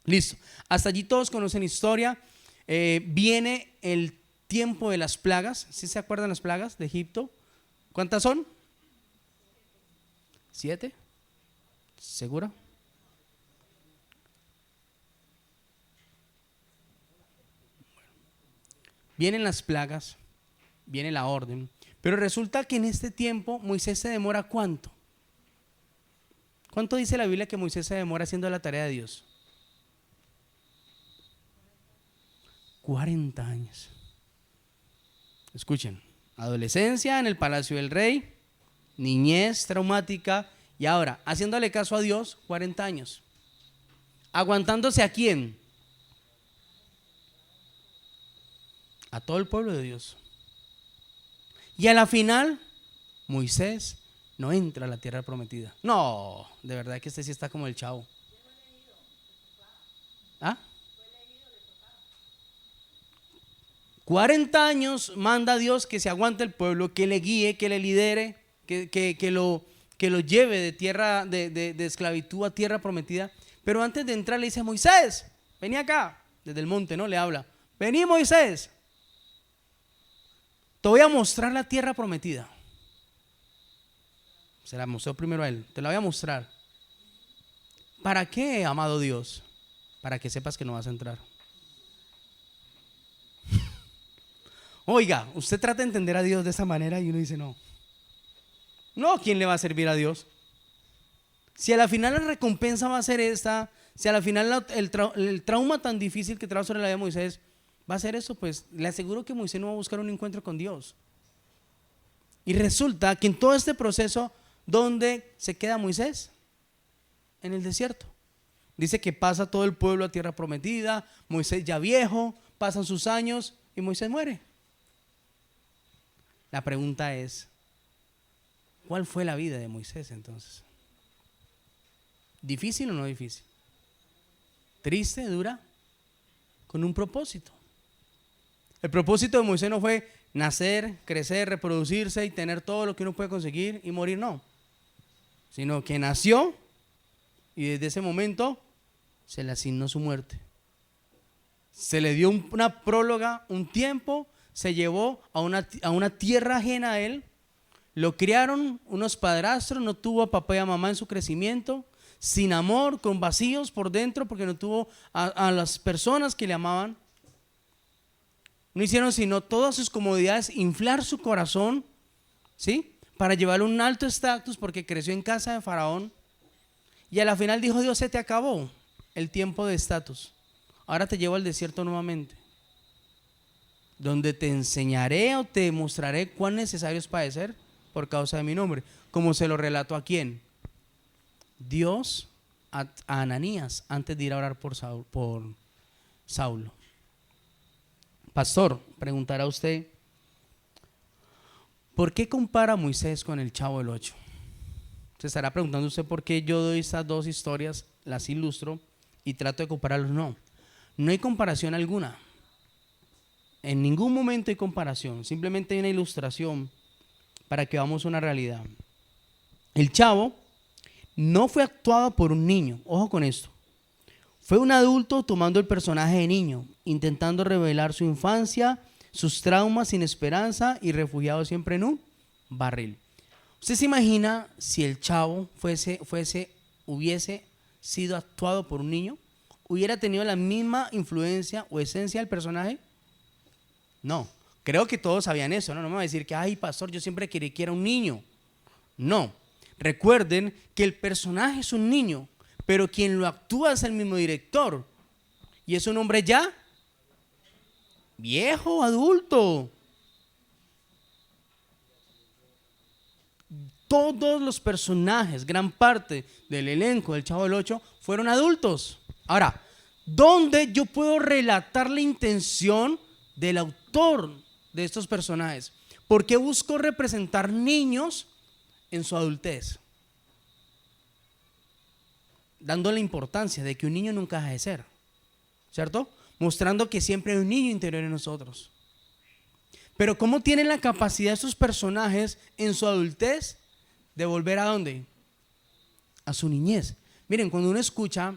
Listo. Hasta allí todos conocen historia. Viene el tiempo de las plagas. ¿Sí se acuerdan las plagas de Egipto? ¿Cuántas son? 7. ¿Segura? Vienen las plagas, viene la orden, pero resulta que en este tiempo Moisés se demora ¿cuánto? ¿Cuánto dice la Biblia que Moisés se demora haciendo la tarea de Dios? 40 años. Escuchen, adolescencia en el palacio del rey, niñez traumática y ahora haciéndole caso a Dios 40 años. ¿Aguantándose a quién? A todo el pueblo de Dios. Y a la final, Moisés no entra a la tierra prometida. No, de verdad que este sí está como el Chavo. ¿Ah? 40 años manda a Dios que se aguante el pueblo, que le guíe, que le lidere, que que lo lleve de tierra de esclavitud a tierra prometida. Pero antes de entrar le dice: Moisés, vení acá, desde el monte, ¿no? Le habla: vení, Moisés, te voy a mostrar la tierra prometida. Se la mostró primero a él: te la voy a mostrar. ¿Para qué, amado Dios? Para que sepas que no vas a entrar. Oiga, usted trata de entender a Dios de esa manera y uno dice: no. No, ¿quién le va a servir a Dios? Si a la final la recompensa va a ser esta, si a la final el trauma tan difícil que trae sobre la vida de Moisés va a ser eso, pues le aseguro que Moisés no va a buscar un encuentro con Dios. Y resulta que en todo este proceso, ¿dónde se queda Moisés? En el desierto. Dice que pasa todo el pueblo a tierra prometida, Moisés ya viejo, pasan sus años y Moisés muere. La pregunta es: ¿cuál fue la vida de Moisés entonces? ¿Difícil o no difícil? ¿Triste, dura? Con un propósito. El propósito de Moisés no fue nacer, crecer, reproducirse y tener todo lo que uno puede conseguir y morir, no. Sino que nació y desde ese momento se le asignó su muerte. Se le dio una próloga, un tiempo, se llevó a una tierra ajena a él. Lo criaron unos padrastros, no tuvo a papá y a mamá en su crecimiento, sin amor, con vacíos por dentro, porque no tuvo a las personas que le amaban. No hicieron sino todas sus comodidades inflar su corazón, ¿sí? Para llevarle un alto estatus, porque creció en casa de Faraón. Y a la final dijo Dios: se te acabó el tiempo de estatus, ahora te llevo al desierto nuevamente, donde te enseñaré o te mostraré cuán necesario es padecer por causa de mi nombre. Como se lo relató a quién, Dios a Ananías antes de ir a orar por Saulo. Pastor, preguntará usted: ¿por qué compara a Moisés con el Chavo del Ocho? Se estará preguntando usted por qué yo doy estas dos historias, las ilustro y trato de compararlos. No, no hay comparación alguna. En ningún momento hay comparación, simplemente hay una ilustración para que veamos una realidad. El Chavo no fue actuado por un niño, ojo con esto. Fue un adulto tomando el personaje de niño, intentando revelar su infancia, sus traumas sin esperanza y refugiado siempre en un barril. ¿Usted se imagina si el Chavo hubiese sido actuado por un niño? ¿Hubiera tenido la misma influencia o esencia del personaje? No, creo que todos sabían eso, ¿no? No me va a decir que: ay, pastor, yo siempre quería que era un niño. No, recuerden que el personaje es un niño, pero quien lo actúa es el mismo director. Y es un hombre ya viejo, adulto. Todos los personajes, gran parte del elenco del Chavo del Ocho fueron adultos. Ahora, ¿dónde yo puedo relatar la intención del autor de estos personajes? ¿Por qué busco representar niños en su adultez? Dando la importancia de que un niño nunca deja de ser, ¿cierto? Mostrando que siempre hay un niño interior en nosotros. Pero ¿cómo tienen la capacidad estos personajes en su adultez de volver a dónde? A su niñez. Miren, cuando uno escucha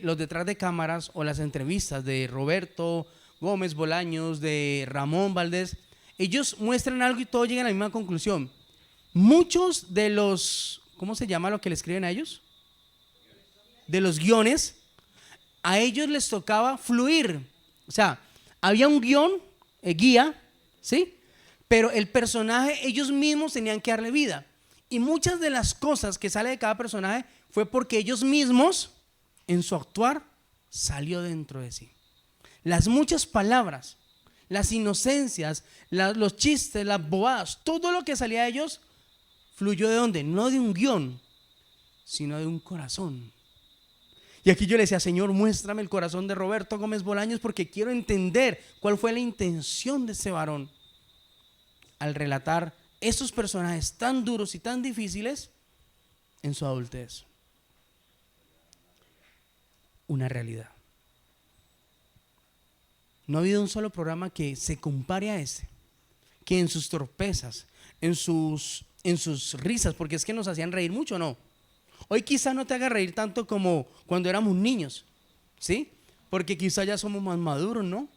los detrás de cámaras o las entrevistas de Roberto Gómez Bolaños, de Ramón Valdés, ellos muestran algo y todos llegan a la misma conclusión. Muchos de los, ¿cómo se llama lo que le escriben a ellos? De los guiones, a ellos les tocaba fluir. O sea, había un guión, guía, ¿sí? Pero el personaje ellos mismos tenían que darle vida. Y muchas de las cosas que sale de cada personaje fue porque ellos mismos, en su actuar, salió dentro de sí. Las muchas palabras, las inocencias, los chistes, las bobadas, todo lo que salía de ellos fluyó ¿de dónde? No de un guión, sino de un corazón. Y aquí yo le decía: Señor, muéstrame el corazón de Roberto Gómez Bolaños, porque quiero entender cuál fue la intención de ese varón al relatar esos personajes tan duros y tan difíciles en su adultez. Una realidad. No ha habido un solo programa que se compare a este, que en sus torpezas, en sus en sus risas, porque es que nos hacían reír mucho, ¿no? Hoy quizá no te haga reír tanto como cuando éramos niños, ¿sí? Porque quizá ya somos más maduros, ¿no?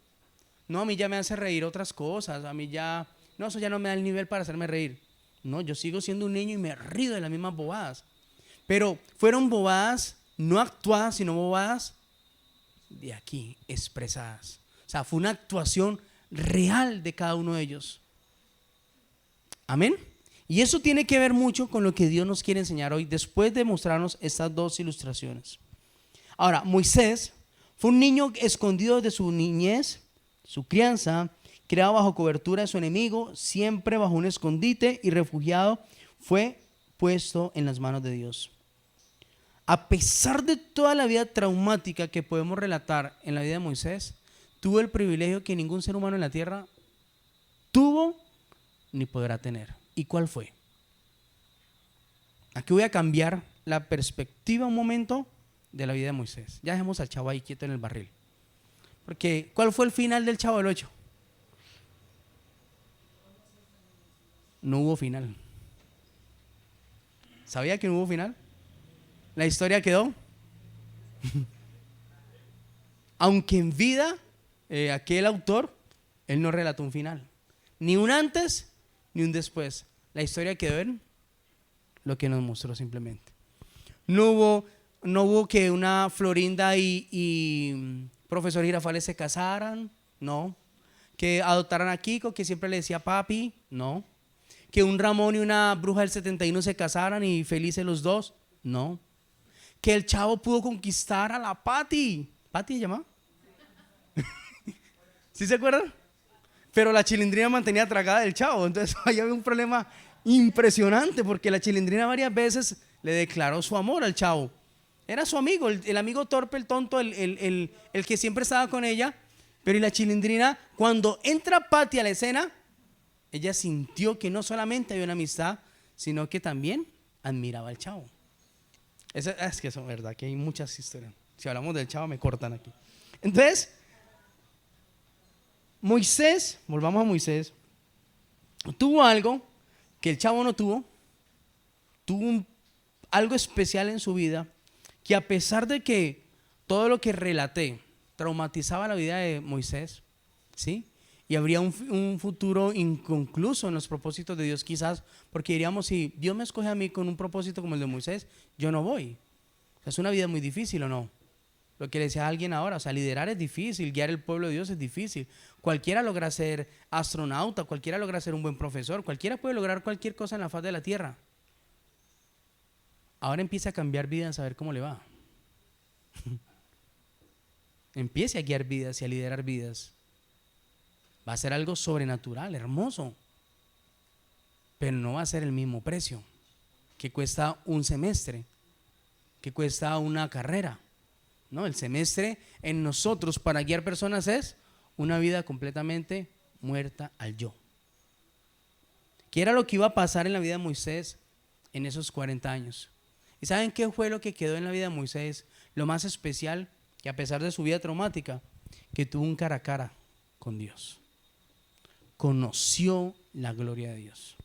No, a mí ya me hace reír otras cosas, a mí ya, no, eso ya no me da el nivel para hacerme reír. No, yo sigo siendo un niño y me río de las mismas bobadas. Pero fueron bobadas no actuadas, sino bobadas de aquí, expresadas. O sea, fue una actuación real de cada uno de ellos. Amén. Y eso tiene que ver mucho con lo que Dios nos quiere enseñar hoy, después de mostrarnos estas dos ilustraciones. Ahora, Moisés fue un niño escondido de su niñez, su crianza, criado bajo cobertura de su enemigo, siempre bajo un escondite y refugiado, fue puesto en las manos de Dios. A pesar de toda la vida traumática que podemos relatar en la vida de Moisés, tuvo el privilegio que ningún ser humano en la tierra tuvo ni podrá tener. ¿Y cuál fue? Aquí voy a cambiar la perspectiva un momento de la vida de Moisés. Ya dejemos al chavo ahí quieto en el barril. Porque, ¿cuál fue el final del Chavo del Ocho? No hubo final. ¿Sabía que no hubo final? La historia quedó. Aunque en vida, aquel autor, él no relató un final. Ni un antes, ni un después. La historia quedó en lo que nos mostró simplemente. No hubo que una Florinda y profesor Girafales se casaran, no. Que adoptaran a Kiko, que siempre le decía papi, no. Que un Ramón y una bruja del 71 se casaran y felices los dos, no. Que el chavo pudo conquistar a la Pati. ¿Pati se llama? ¿Sí se acuerdan? Pero la Chilindrina mantenía tragada del chavo, entonces ahí había un problema impresionante porque la Chilindrina varias veces le declaró su amor al chavo. Era su amigo, el amigo torpe, el tonto, el que siempre estaba con ella. Pero y la Chilindrina, cuando entra Pati a la escena, ella sintió que no solamente había una amistad, sino que también admiraba al chavo. Es que eso es verdad, que hay muchas historias. Si hablamos del chavo me cortan aquí. Entonces, Moisés, volvamos a Moisés, tuvo algo que el chavo no tuvo. Tuvo algo especial en su vida, que a pesar de que todo lo que relaté traumatizaba la vida de Moisés, ¿sí? Y habría un futuro inconcluso en los propósitos de Dios quizás, porque diríamos, si Dios me escoge a mí con un propósito como el de Moisés, yo no voy. O sea, es una vida muy difícil, ¿o no? Lo que le decía a alguien ahora, o sea, liderar es difícil, guiar el pueblo de Dios es difícil. Cualquiera logra ser astronauta, cualquiera logra ser un buen profesor, cualquiera puede lograr cualquier cosa en la faz de la tierra. Ahora empieza a cambiar vidas, a ver cómo le va. Empiece a guiar vidas y a liderar vidas. Va a ser algo sobrenatural, hermoso. Pero no va a ser el mismo precio que cuesta un semestre, que cuesta una carrera. No, el semestre en nosotros para guiar personas es una vida completamente muerta al yo. ¿Qué era lo que iba a pasar en la vida de Moisés en esos 40 años? ¿Y saben qué fue lo que quedó en la vida de Moisés? Lo más especial, que a pesar de su vida traumática, que tuvo un cara a cara con Dios. Conoció la gloria de Dios.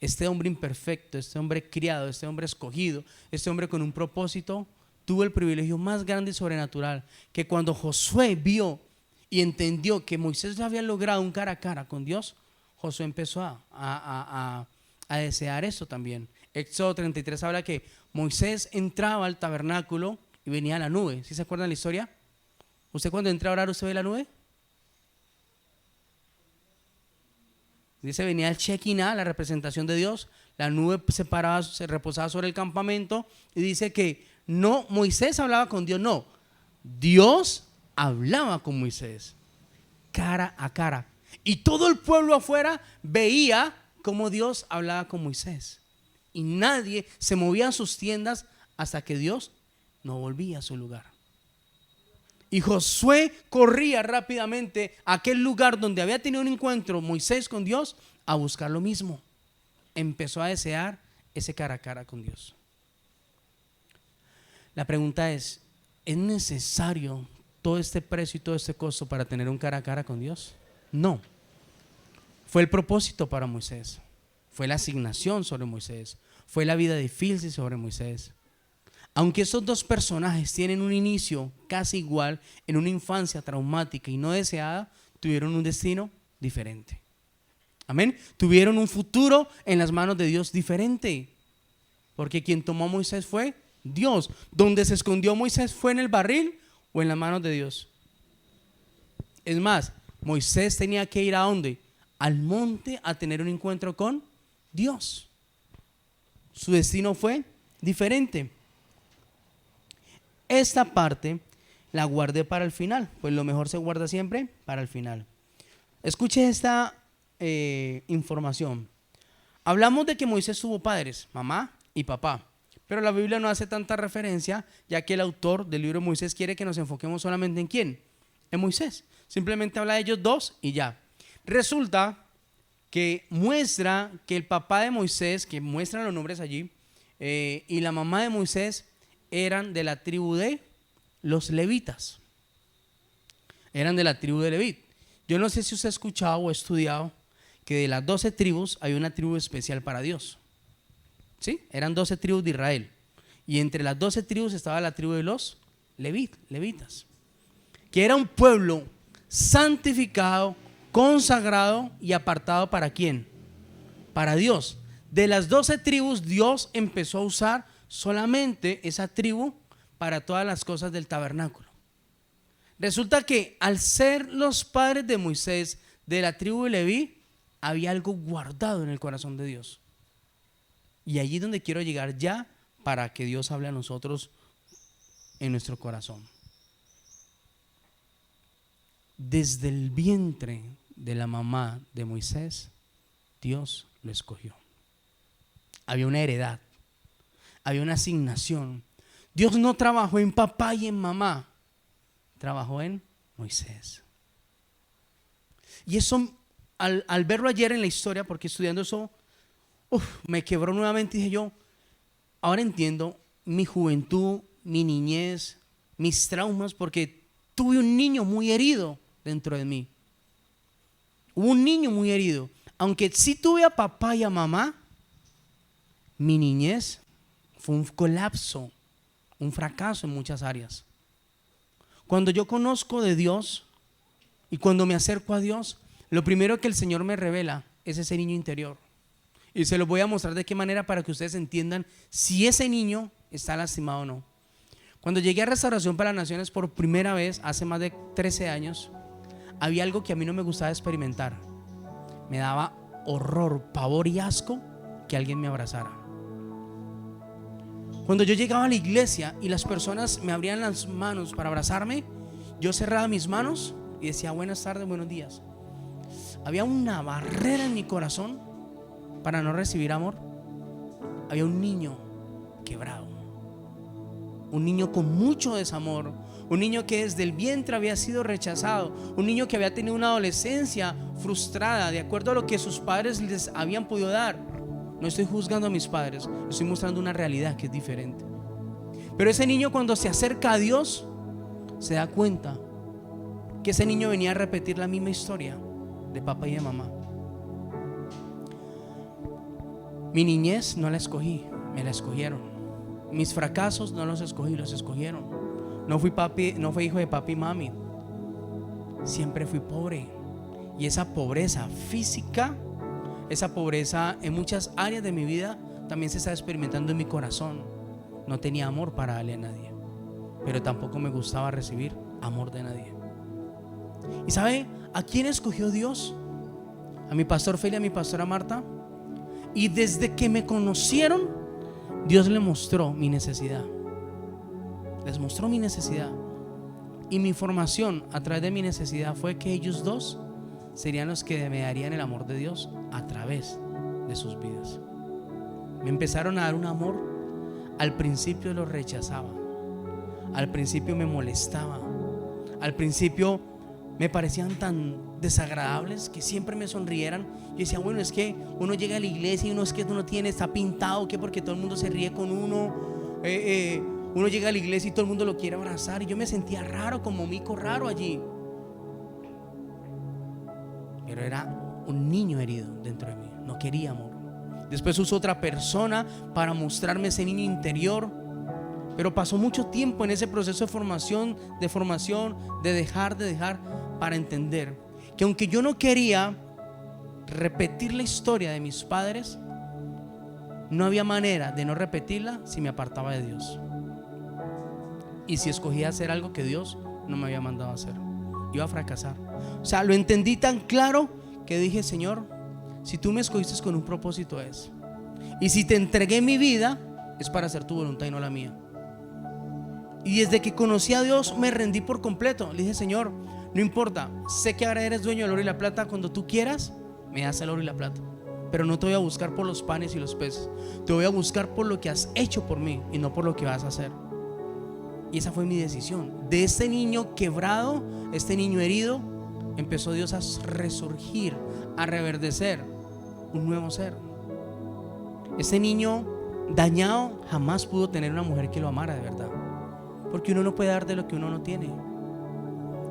Este hombre imperfecto, este hombre criado, este hombre escogido, este hombre con un propósito, tuvo el privilegio más grande y sobrenatural, que cuando Josué vio y entendió que Moisés había logrado un cara a cara con Dios, Josué empezó a desear eso también. Éxodo 33 habla que Moisés entraba al tabernáculo y venía la nube. ¿Sí se acuerdan la historia? ¿Usted cuando entra a orar, usted ve la nube? Dice, venía el Shekinah, la representación de Dios. La nube se reposaba sobre el campamento. Y dice que no, Moisés hablaba con Dios, no. Dios hablaba con Moisés, cara a cara. Y todo el pueblo afuera veía cómo Dios hablaba con Moisés. Y nadie se movía a sus tiendas hasta que Dios no volvía a su lugar. Y Josué corría rápidamente a aquel lugar donde había tenido un encuentro Moisés con Dios a buscar lo mismo. Empezó a desear ese cara a cara con Dios. La pregunta es necesario todo este precio y todo este costo para tener un cara a cara con Dios? No. Fue el propósito para Moisés. fue la asignación sobre Moisés, fue la vida difícil sobre Moisés. Aunque estos dos personajes tienen un inicio casi igual en una infancia traumática y no deseada, tuvieron un destino diferente. Amén. Tuvieron un futuro en las manos de Dios diferente. Porque quien tomó a Moisés fue Dios. ¿Dónde se escondió Moisés fue en el barril o en las manos de Dios? Es más, Moisés tenía que ir ¿a dónde? Al monte a tener un encuentro con Dios. Su destino fue diferente. Esta parte la guardé para el final, pues lo mejor se guarda siempre para el final. Escuche esta información. Hablamos de que Moisés tuvo padres, mamá y papá, pero la Biblia no hace tanta referencia, ya que el autor del libro de Moisés quiere que nos enfoquemos solamente en ¿quién? En Moisés. Simplemente habla de ellos dos y ya. Resulta que muestra que el papá de Moisés, que muestran los nombres allí, y la mamá de Moisés eran de la tribu de los levitas. Eran de la tribu de Leví. Yo no sé si usted ha escuchado o estudiado que de las 12 tribus hay una tribu especial para Dios. ¿Sí? Eran 12 tribus de Israel. Y entre las 12 tribus estaba la tribu de los levitas, que era un pueblo santificado, consagrado y apartado ¿para quién? Para Dios. De las 12 tribus, Dios empezó a usar solamente esa tribu para todas las cosas del tabernáculo. Resulta que al ser los padres de Moisés de la tribu de Leví, había algo guardado en el corazón de Dios. Y allí es donde quiero llegar ya, para que Dios hable a nosotros en nuestro corazón. Desde el vientre de la mamá de Moisés, Dios lo escogió. Había una heredad, había una asignación. Dios no trabajó en papá y en mamá, trabajó en Moisés. Y eso, al verlo ayer en la historia, porque estudiando eso, me quebró nuevamente. Dije yo, ahora entiendo mi juventud, mi niñez, mis traumas, porque tuve un niño muy herido dentro de mí. Hubo un niño muy herido. Aunque sí tuve a papá y a mamá, mi niñez fue un colapso, un fracaso en muchas áreas. Cuando yo conozco de Dios y cuando me acerco a Dios, lo primero que el Señor me revela es ese niño interior. Y se lo voy a mostrar de qué manera para que ustedes entiendan si ese niño está lastimado o no. Cuando llegué a Restauración para las Naciones por primera vez, hace más de 13 años, había algo que a mí no me gustaba experimentar. Me daba horror, pavor y asco que alguien me abrazara. Cuando yo llegaba a la iglesia y las personas me abrían las manos para abrazarme, yo cerraba mis manos y decía buenas tardes, buenos días. Había una barrera en mi corazón para no recibir amor. Había un niño quebrado, un niño con mucho desamor, un niño que desde el vientre había sido rechazado, un niño que había tenido una adolescencia frustrada de acuerdo a lo que sus padres les habían podido dar. No estoy juzgando a mis padres, estoy mostrando una realidad que es diferente. Pero ese niño, cuando se acerca a Dios, se da cuenta que ese niño venía a repetir la misma historia de papá y de mamá. Mi niñez no la escogí, me la escogieron. Mis fracasos no los escogí, los escogieron. No fui hijo de papi y mami. Siempre fui pobre. Y esa pobreza física, esa pobreza en muchas áreas de mi vida también se está experimentando en mi corazón. No tenía amor para darle a nadie, pero tampoco me gustaba recibir amor de nadie. ¿Y sabe a quién escogió Dios? A mi pastor Feli, a mi pastora Marta. Y desde que me conocieron, Dios le mostró mi necesidad. Les mostró mi necesidad. Y mi formación a través de mi necesidad fue que ellos dos serían los que me darían el amor de Dios a través de sus vidas. Me empezaron a dar un amor. Al principio lo rechazaba, al principio me molestaba, al principio me parecían tan desagradables que siempre me sonrieran. Yo decía, bueno, es que uno llega a la iglesia y uno es que uno tiene, está pintado, que porque todo el mundo se ríe con uno. Uno llega a la iglesia y todo el mundo lo quiere abrazar. Y yo me sentía raro, como mico raro allí. Pero era un niño herido dentro de mí, no quería amor. Después usó otra persona para mostrarme ese niño interior. Pero pasó mucho tiempo en ese proceso de dejar, para entender que aunque yo no quería repetir la historia de mis padres, no había manera de no repetirla si me apartaba de Dios. Y si escogía hacer algo que Dios no me había mandado a hacer, iba a fracasar. O sea, lo entendí tan claro que dije: Señor, si tú me escogiste con un propósito es, y si te entregué mi vida es para hacer tu voluntad y no la mía. Y desde que conocí a Dios me rendí por completo. Le dije: Señor, no importa, sé que ahora eres dueño del oro y la plata. Cuando tú quieras me das el oro y la plata, pero no te voy a buscar por los panes y los peces. Te voy a buscar por lo que has hecho por mí y no por lo que vas a hacer. Y esa fue mi decisión. De este niño quebrado, este niño herido, empezó Dios a resurgir, a reverdecer un nuevo ser. Ese niño dañado jamás pudo tener una mujer que lo amara de verdad, porque uno no puede dar de lo que uno no tiene.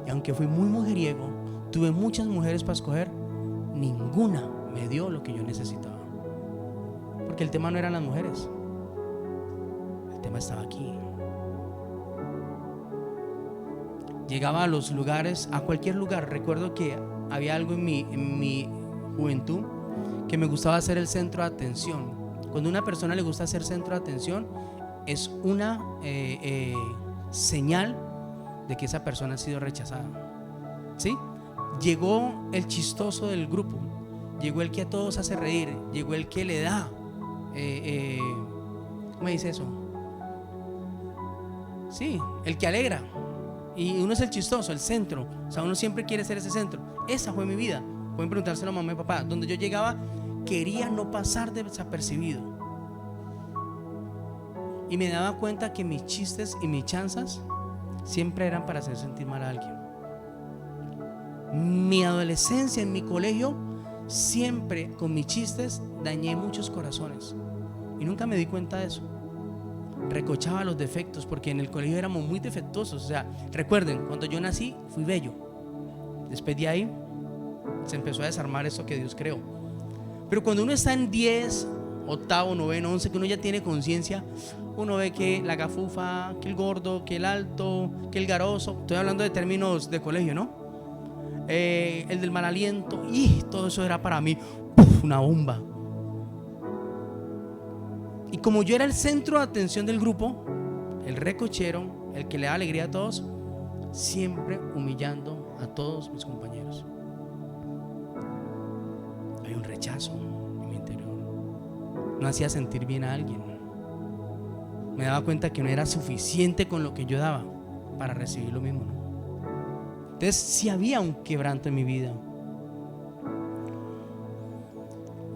Y aunque fui muy mujeriego, tuve muchas mujeres para escoger, ninguna me dio lo que yo necesitaba. Porque el tema no eran las mujeres, el tema estaba aquí. Llegaba a los lugares, a cualquier lugar. Recuerdo que había algo en mi juventud que me gustaba ser el centro de atención. Cuando a una persona le gusta ser centro de atención, es una señal de que esa persona ha sido rechazada. ¿Sí? Llegó el chistoso del grupo, llegó el que a todos hace reír, llegó el que le da ¿cómo dice eso? Sí, el que alegra. Y uno es el chistoso, el centro. O sea, uno siempre quiere ser ese centro. Esa fue mi vida. Pueden preguntárselo a mamá y papá. Donde yo llegaba, quería no pasar desapercibido. Y me daba cuenta que mis chistes y mis chanzas siempre eran para hacer sentir mal a alguien. Mi adolescencia en mi colegio, siempre con mis chistes dañé muchos corazones. Y nunca me di cuenta de eso. Recochaba los defectos, porque en el colegio éramos muy defectuosos. O sea, recuerden, cuando yo nací fui bello. Después de ahí se empezó a desarmar eso que Dios creó. Pero cuando uno está en 10, octavo, noveno, 11, que uno ya tiene conciencia, uno ve que la gafufa, que el gordo, que el alto, que el garoso. Estoy hablando de términos de colegio, ¿no? El del mal aliento. Y todo eso era para mí una bomba. Y como yo era el centro de atención del grupo, el recochero, el que le da alegría a todos, siempre humillando a todos mis compañeros. Hay un rechazo en mi interior. No hacía sentir bien a alguien. Me daba cuenta que no era suficiente con lo que yo daba para recibir lo mismo, ¿no? Entonces sí había un quebranto en mi vida.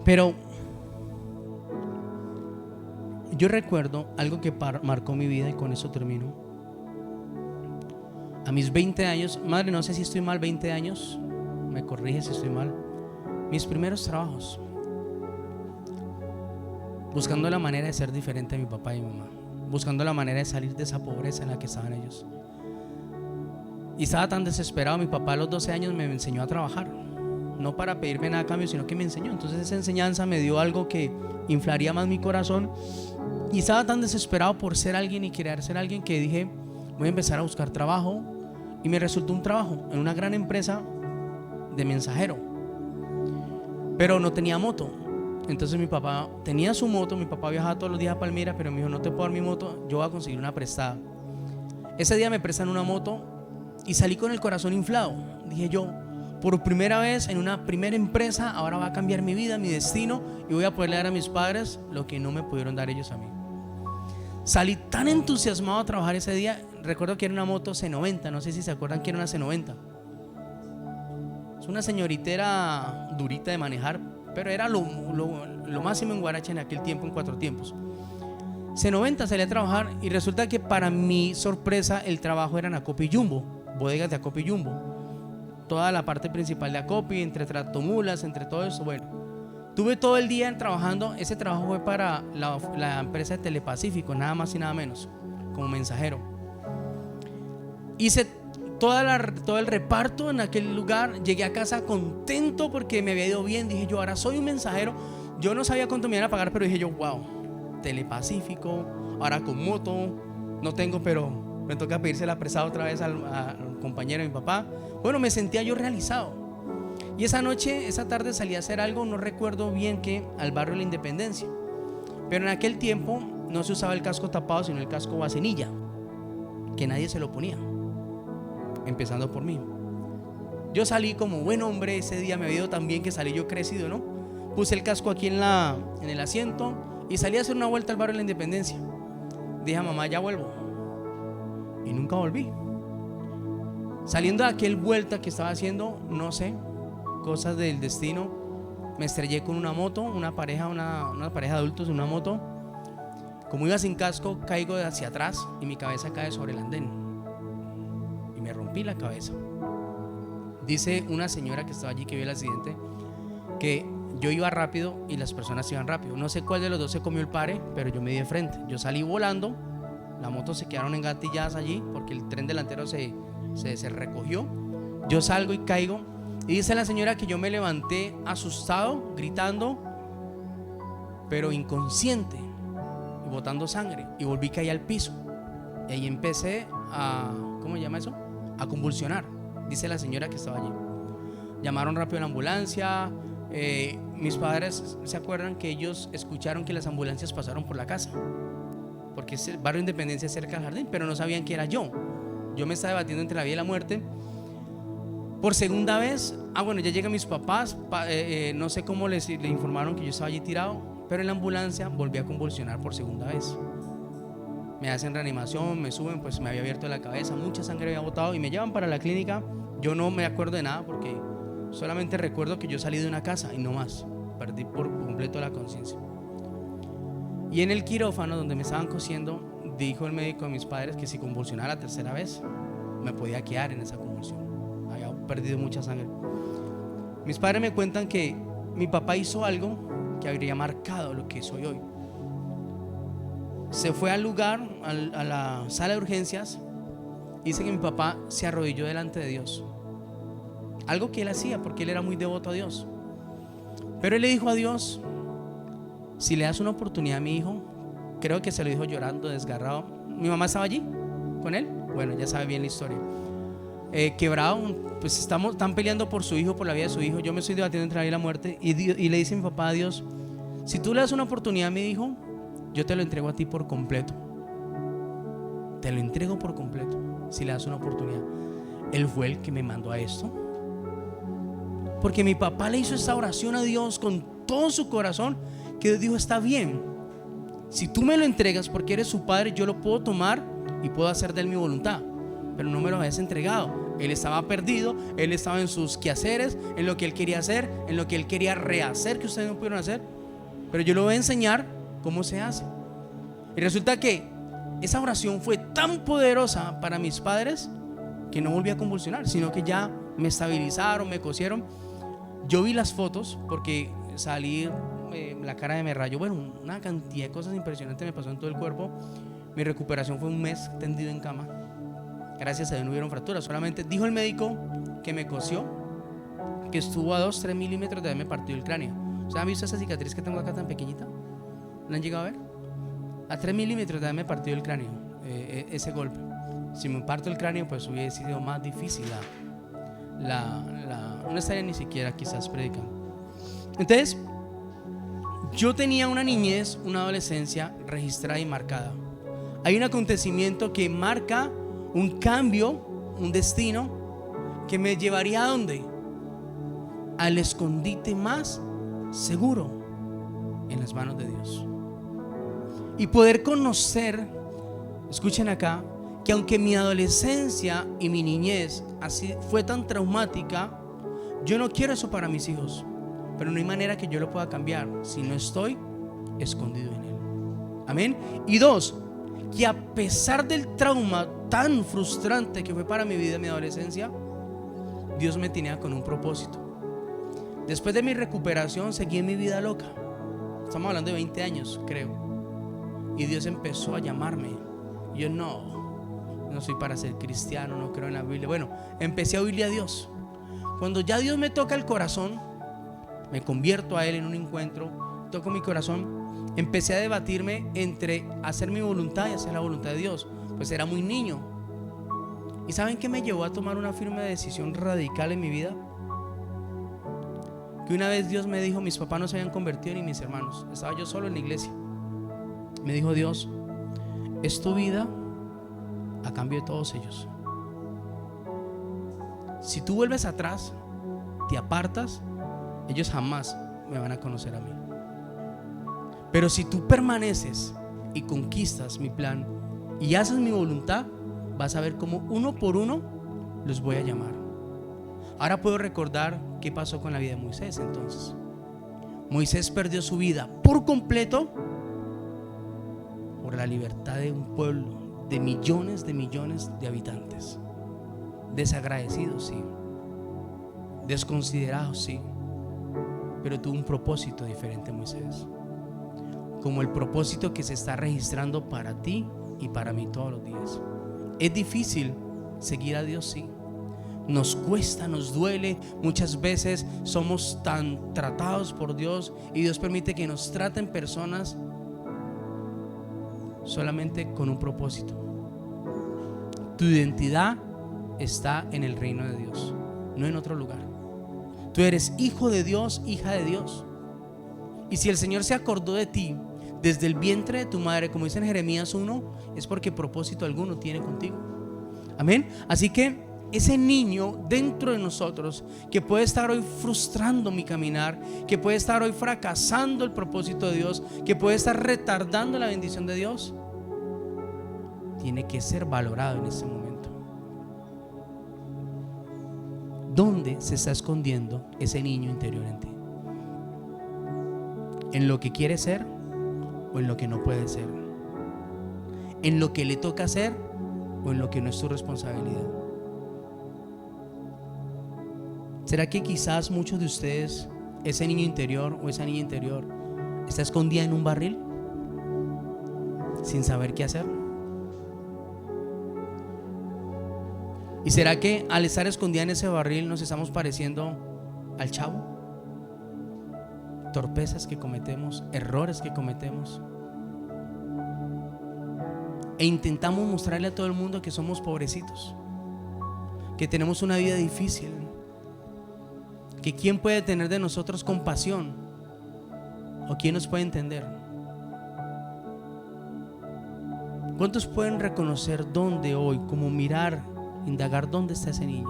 Pero yo recuerdo algo que marcó mi vida, y con eso termino. A mis 20 años, madre, no sé si estoy mal, 20 años, me corrige si estoy mal. Mis primeros trabajos, buscando la manera de ser diferente a mi papá y mi mamá, buscando la manera de salir de esa pobreza en la que estaban ellos. Y estaba tan desesperado. Mi papá a los 12 años me enseñó a trabajar, no para pedirme nada a cambio, sino que me enseñó. Entonces esa enseñanza me dio algo que inflaría más mi corazón. Y estaba tan desesperado por ser alguien y querer ser alguien que dije: voy a empezar a buscar trabajo. Y me resultó un trabajo en una gran empresa de mensajero, pero no tenía moto. Entonces mi papá tenía su moto. Mi papá viajaba todos los días a Palmira, pero me dijo: no te puedo dar mi moto, yo voy a conseguir una prestada. Ese día me prestan una moto y salí con el corazón inflado. Dije yo: por primera vez en una primera empresa, ahora va a cambiar mi vida, mi destino, y voy a poderle dar a mis padres lo que no me pudieron dar ellos a mí. Salí tan entusiasmado a trabajar ese día. Recuerdo que era una moto C90, no sé si se acuerdan que era una C90. Es una señoritera durita de manejar, pero era lo máximo en Guaracha en aquel tiempo, en 4 tiempos. C90, salí a trabajar y resulta que, para mi sorpresa, el trabajo era en Acopi Jumbo, bodegas de Acopi Jumbo. Toda la parte principal de Acopi, entre tractomulas, entre todo eso. Bueno, tuve todo el día trabajando. Ese trabajo fue para la empresa de Telepacífico, nada más y nada menos, como mensajero. Hice todo el reparto en aquel lugar. Llegué a casa contento porque me había ido bien. Dije yo: ahora soy un mensajero. Yo no sabía cuánto me iban a pagar, pero dije yo, wow, Telepacífico, ahora con moto, no tengo, pero me toca pedírsela prestada otra vez al compañero de mi papá. Bueno, me sentía yo realizado. Y esa noche, esa tarde salí a hacer algo, no recuerdo bien qué, al barrio de la Independencia. Pero en aquel tiempo no se usaba el casco tapado, sino el casco vasenilla, que nadie se lo ponía, empezando por mí. Yo salí como buen hombre, ese día me había ido tan bien que salí yo crecido, ¿no? Puse el casco aquí en el asiento y salí a hacer una vuelta al barrio de la Independencia. Dije a mamá, ya vuelvo. Y nunca volví. Saliendo de aquel vuelta que estaba haciendo, no sé, cosas del destino, me estrellé con una moto, una pareja de adultos en una moto. Como iba sin casco, caigo de hacia atrás y mi cabeza cae sobre el andén y me rompí la cabeza. Dice una señora que estaba allí, que vio el accidente, que yo iba rápido y las personas iban rápido. No sé cuál de los dos se comió el pare, pero yo me di de frente. Yo salí volando, las motos se quedaron engatilladas allí porque el tren delantero se recogió. Yo salgo y caigo. Y dice la señora que yo me levanté asustado, gritando, pero inconsciente y botando sangre. Y volví a caer al piso. Y ahí empecé a, ¿cómo se llama eso? A convulsionar, dice la señora que estaba allí. Llamaron rápido a la ambulancia. Mis padres se acuerdan que ellos escucharon que las ambulancias pasaron por la casa, porque es el barrio Independencia cerca del jardín, pero no sabían que era yo. Yo me estaba debatiendo entre la vida y la muerte. Por segunda vez, bueno, ya llegan mis papás, no sé cómo le informaron que yo estaba allí tirado, pero en la ambulancia volví a convulsionar por segunda vez. Me hacen reanimación, me suben, pues me había abierto la cabeza, mucha sangre había botado y me llevan para la clínica. Yo no me acuerdo de nada porque solamente recuerdo que yo salí de una casa y no más. Perdí por completo la conciencia. Y en el quirófano donde me estaban cosiendo, dijo el médico a mis padres que si convulsionaba la tercera vez me podía quedar en esa convulsión. Había perdido mucha sangre. Mis padres me cuentan que mi papá hizo algo que habría marcado lo que soy hoy. Se fue al lugar, a la sala de urgencias. Dice que mi papá se arrodilló delante de Dios, algo que él hacía porque él era muy devoto a Dios. Pero él le dijo a Dios: si le das una oportunidad a mi hijo, creo que se lo dijo llorando, desgarrado. Mi mamá estaba allí con él. Bueno, ya sabe bien la historia. Quebrado, pues están peleando por su hijo, por la vida de su hijo. Yo me estoy debatiendo entre la vida y la muerte. Y le dice mi papá a Dios: si tú le das una oportunidad a mi hijo, yo te lo entrego a ti por completo. Te lo entrego por completo si le das una oportunidad. Él fue el que me mandó a esto, porque mi papá le hizo esta oración a Dios con todo su corazón, que Dios dijo: está bien, si tú me lo entregas porque eres su padre, yo lo puedo tomar y puedo hacer de él mi voluntad, pero no me lo habías entregado. Él estaba perdido, él estaba en sus quehaceres, en lo que él quería hacer, en lo que él quería rehacer que ustedes no pudieron hacer, pero yo le voy a enseñar cómo se hace. Y resulta que esa oración fue tan poderosa para mis padres que no volví a convulsionar, sino que ya me estabilizaron, me cosieron. Yo vi las fotos porque salí, la cara me rayó, bueno, una cantidad de cosas impresionantes me pasó en todo el cuerpo. Mi recuperación fue un mes tendido en cama. Gracias a Dios no hubieron fracturas, solamente dijo el médico que me cosió que estuvo a 2-3 milímetros de haberme partido el cráneo. ¿Ustedes han visto esa cicatriz que tengo acá tan pequeñita? ¿La han llegado a ver? A 3 milímetros de haberme partido el cráneo, ese golpe. Si me parto el cráneo, pues hubiese sido más difícil no estaría ni siquiera quizás predicando. Entonces, yo tenía una niñez, una adolescencia registrada y marcada. Hay un acontecimiento que marca un cambio, un destino que me llevaría ¿a dónde? Al escondite más seguro, en las manos de Dios. Y poder conocer, escuchen acá, que aunque mi adolescencia y mi niñez así fue tan traumática, yo no quiero eso para mis hijos, pero no hay manera que yo lo pueda cambiar si no estoy escondido en él. Amén. Y dos, que a pesar del trauma tan frustrante que fue para mi vida, mi adolescencia, Dios me tenía con un propósito. Después de mi recuperación seguí en mi vida loca. Estamos hablando de 20 años, creo. Y Dios empezó a llamarme. Yo no soy para ser cristiano, no creo en la Biblia. Bueno, empecé a oírle a Dios. Cuando ya Dios me toca el corazón, me convierto a Él en un encuentro. tocó mi corazón, empecé a debatirme entre hacer mi voluntad y hacer la voluntad de Dios. Pues era muy niño. ¿Y saben qué me llevó a tomar una firme decisión radical en mi vida? Que una vez Dios me dijo, mis papás no se habían convertido ni mis hermanos, estaba yo solo en la iglesia. Me dijo Dios, es tu vida a cambio de todos ellos. Si tú vuelves atrás, te apartas, ellos jamás me van a conocer a mí. Pero si tú permaneces y conquistas mi plan y haces mi voluntad, vas a ver cómo uno por uno los voy a llamar. Ahora puedo recordar qué pasó con la vida de Moisés. Entonces, Moisés perdió su vida por completo por la libertad de un pueblo de millones de habitantes. Desagradecidos, sí. Desconsiderados, sí. Pero tuvo un propósito diferente, Moisés. Como el propósito que se está registrando para ti y para mí todos los días. Es difícil seguir a Dios, sí. Nos cuesta, nos duele. Muchas veces somos tan tratados por Dios y Dios permite que nos traten personas solamente con un propósito. Tu identidad está en el reino de Dios, no en otro lugar. Tú eres hijo de Dios, hija de Dios. Y si el Señor se acordó de ti desde el vientre de tu madre, como dice en Jeremías 1, es porque propósito alguno tiene contigo. Amén. Así que ese niño dentro de nosotros que puede estar hoy frustrando mi caminar, que puede estar hoy fracasando el propósito de Dios, que puede estar retardando la bendición de Dios, tiene que ser valorado en este momento. ¿Dónde se está escondiendo ese niño interior en ti? ¿En lo que quiere ser o en lo que no puede ser? ¿En lo que le toca hacer o en lo que no es tu responsabilidad? ¿Será que quizás muchos de ustedes, ese niño interior o esa niña interior, está escondida en un barril sin saber qué hacer? ¿Y será que al estar escondida en ese barril nos estamos pareciendo al Chavo? Torpezas que cometemos, errores que cometemos, e intentamos mostrarle a todo el mundo que somos pobrecitos, que tenemos una vida difícil, que quién puede tener de nosotros compasión o quién nos puede entender. ¿Cuántos pueden reconocer dónde hoy, como mirar, indagar dónde está ese niño?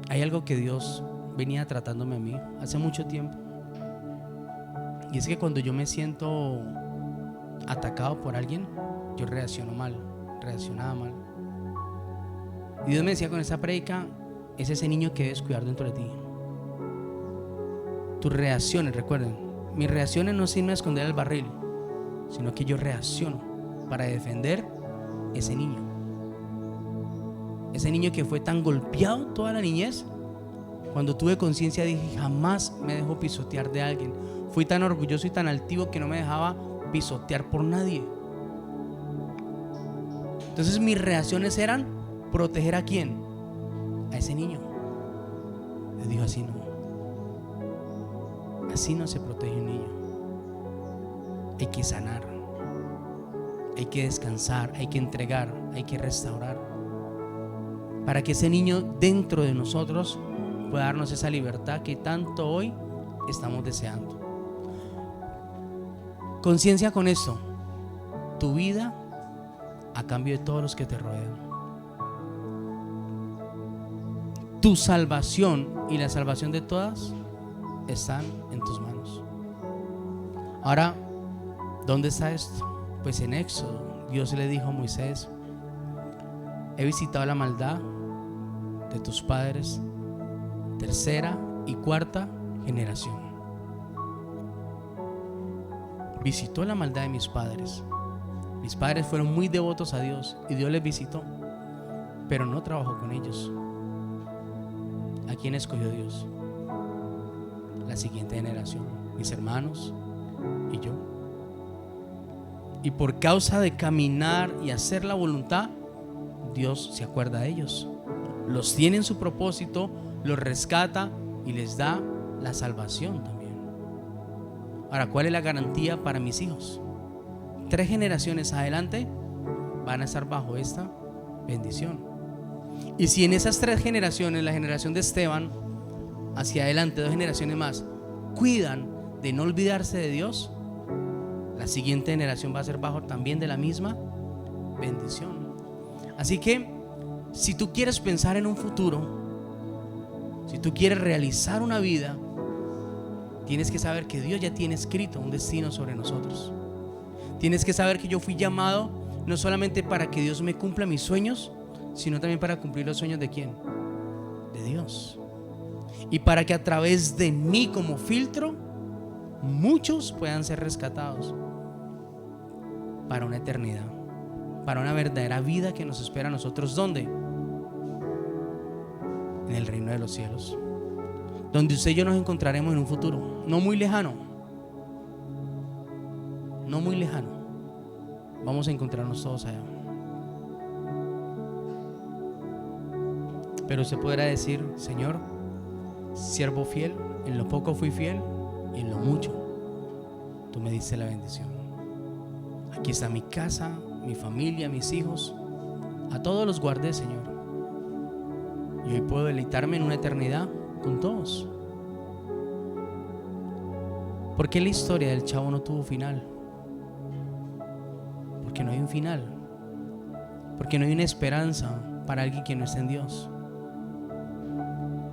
Hay algo que Dios venía tratándome a mí hace mucho tiempo, y es que cuando yo me siento atacado por alguien, yo reaccionaba mal. Y Dios me decía con esa prédica, es ese niño que debes cuidar dentro de ti. Tus reacciones, recuerden, mis reacciones no sirven a esconder el barril, sino que yo reacciono para defender ese niño. Ese niño que fue tan golpeado toda la niñez. Cuando tuve conciencia dije, jamás me dejo pisotear de alguien. Fui tan orgulloso y tan altivo que no me dejaba pisotear por nadie. Entonces mis reacciones eran proteger ¿a quién? A ese niño. Le dijo, así no se protege un niño. Hay que sanar, hay que descansar, hay que entregar, hay que restaurar, para que ese niño dentro de nosotros pueda darnos esa libertad que tanto hoy estamos deseando. Conciencia con esto: tu vida a cambio de todos los que te rodean. Tu salvación y la salvación de todas están en tus manos. Ahora, ¿dónde está esto? Pues en Éxodo, Dios le dijo a Moisés: he visitado la maldad de tus padres, tercera y cuarta generación. Visitó la maldad de mis padres. Mis padres fueron muy devotos a Dios y Dios les visitó, pero no trabajó con ellos. ¿A quién escogió Dios? La siguiente generación, mis hermanos y yo. Y por causa de caminar y hacer la voluntad, Dios se acuerda de ellos, los tiene en su propósito, los rescata y les da la salvación también. Ahora, ¿cuál es la garantía para mis hijos? 3 generaciones adelante van a estar bajo esta bendición. Y si en esas 3 generaciones, la generación de Esteban hacia adelante, 2 generaciones más, cuidan de no olvidarse de Dios, la siguiente generación va a ser bajo también de la misma bendición. Así que si tú quieres pensar en un futuro, si tú quieres realizar una vida, tienes que saber que Dios ya tiene escrito un destino sobre nosotros. Tienes que saber que yo fui llamado no solamente para que Dios me cumpla mis sueños, sino también para cumplir los sueños ¿de quién? De Dios. Y para que a través de mí como filtro, muchos puedan ser rescatados para una eternidad, para una verdadera vida que nos espera a nosotros. ¿Dónde? En el reino de los cielos, donde usted y yo nos encontraremos en un futuro no muy lejano. No muy lejano. Vamos a encontrarnos todos allá. Pero usted podrá decir: Señor, siervo fiel, en lo poco fui fiel y en lo mucho tú me diste la bendición. Aquí está mi casa, mi familia, mis hijos, a todos los guardé, Señor, y hoy puedo deleitarme en una eternidad con todos. ¿Por qué la historia del chavo no tuvo final? Porque no hay un final, porque no hay una esperanza para alguien que no está en Dios.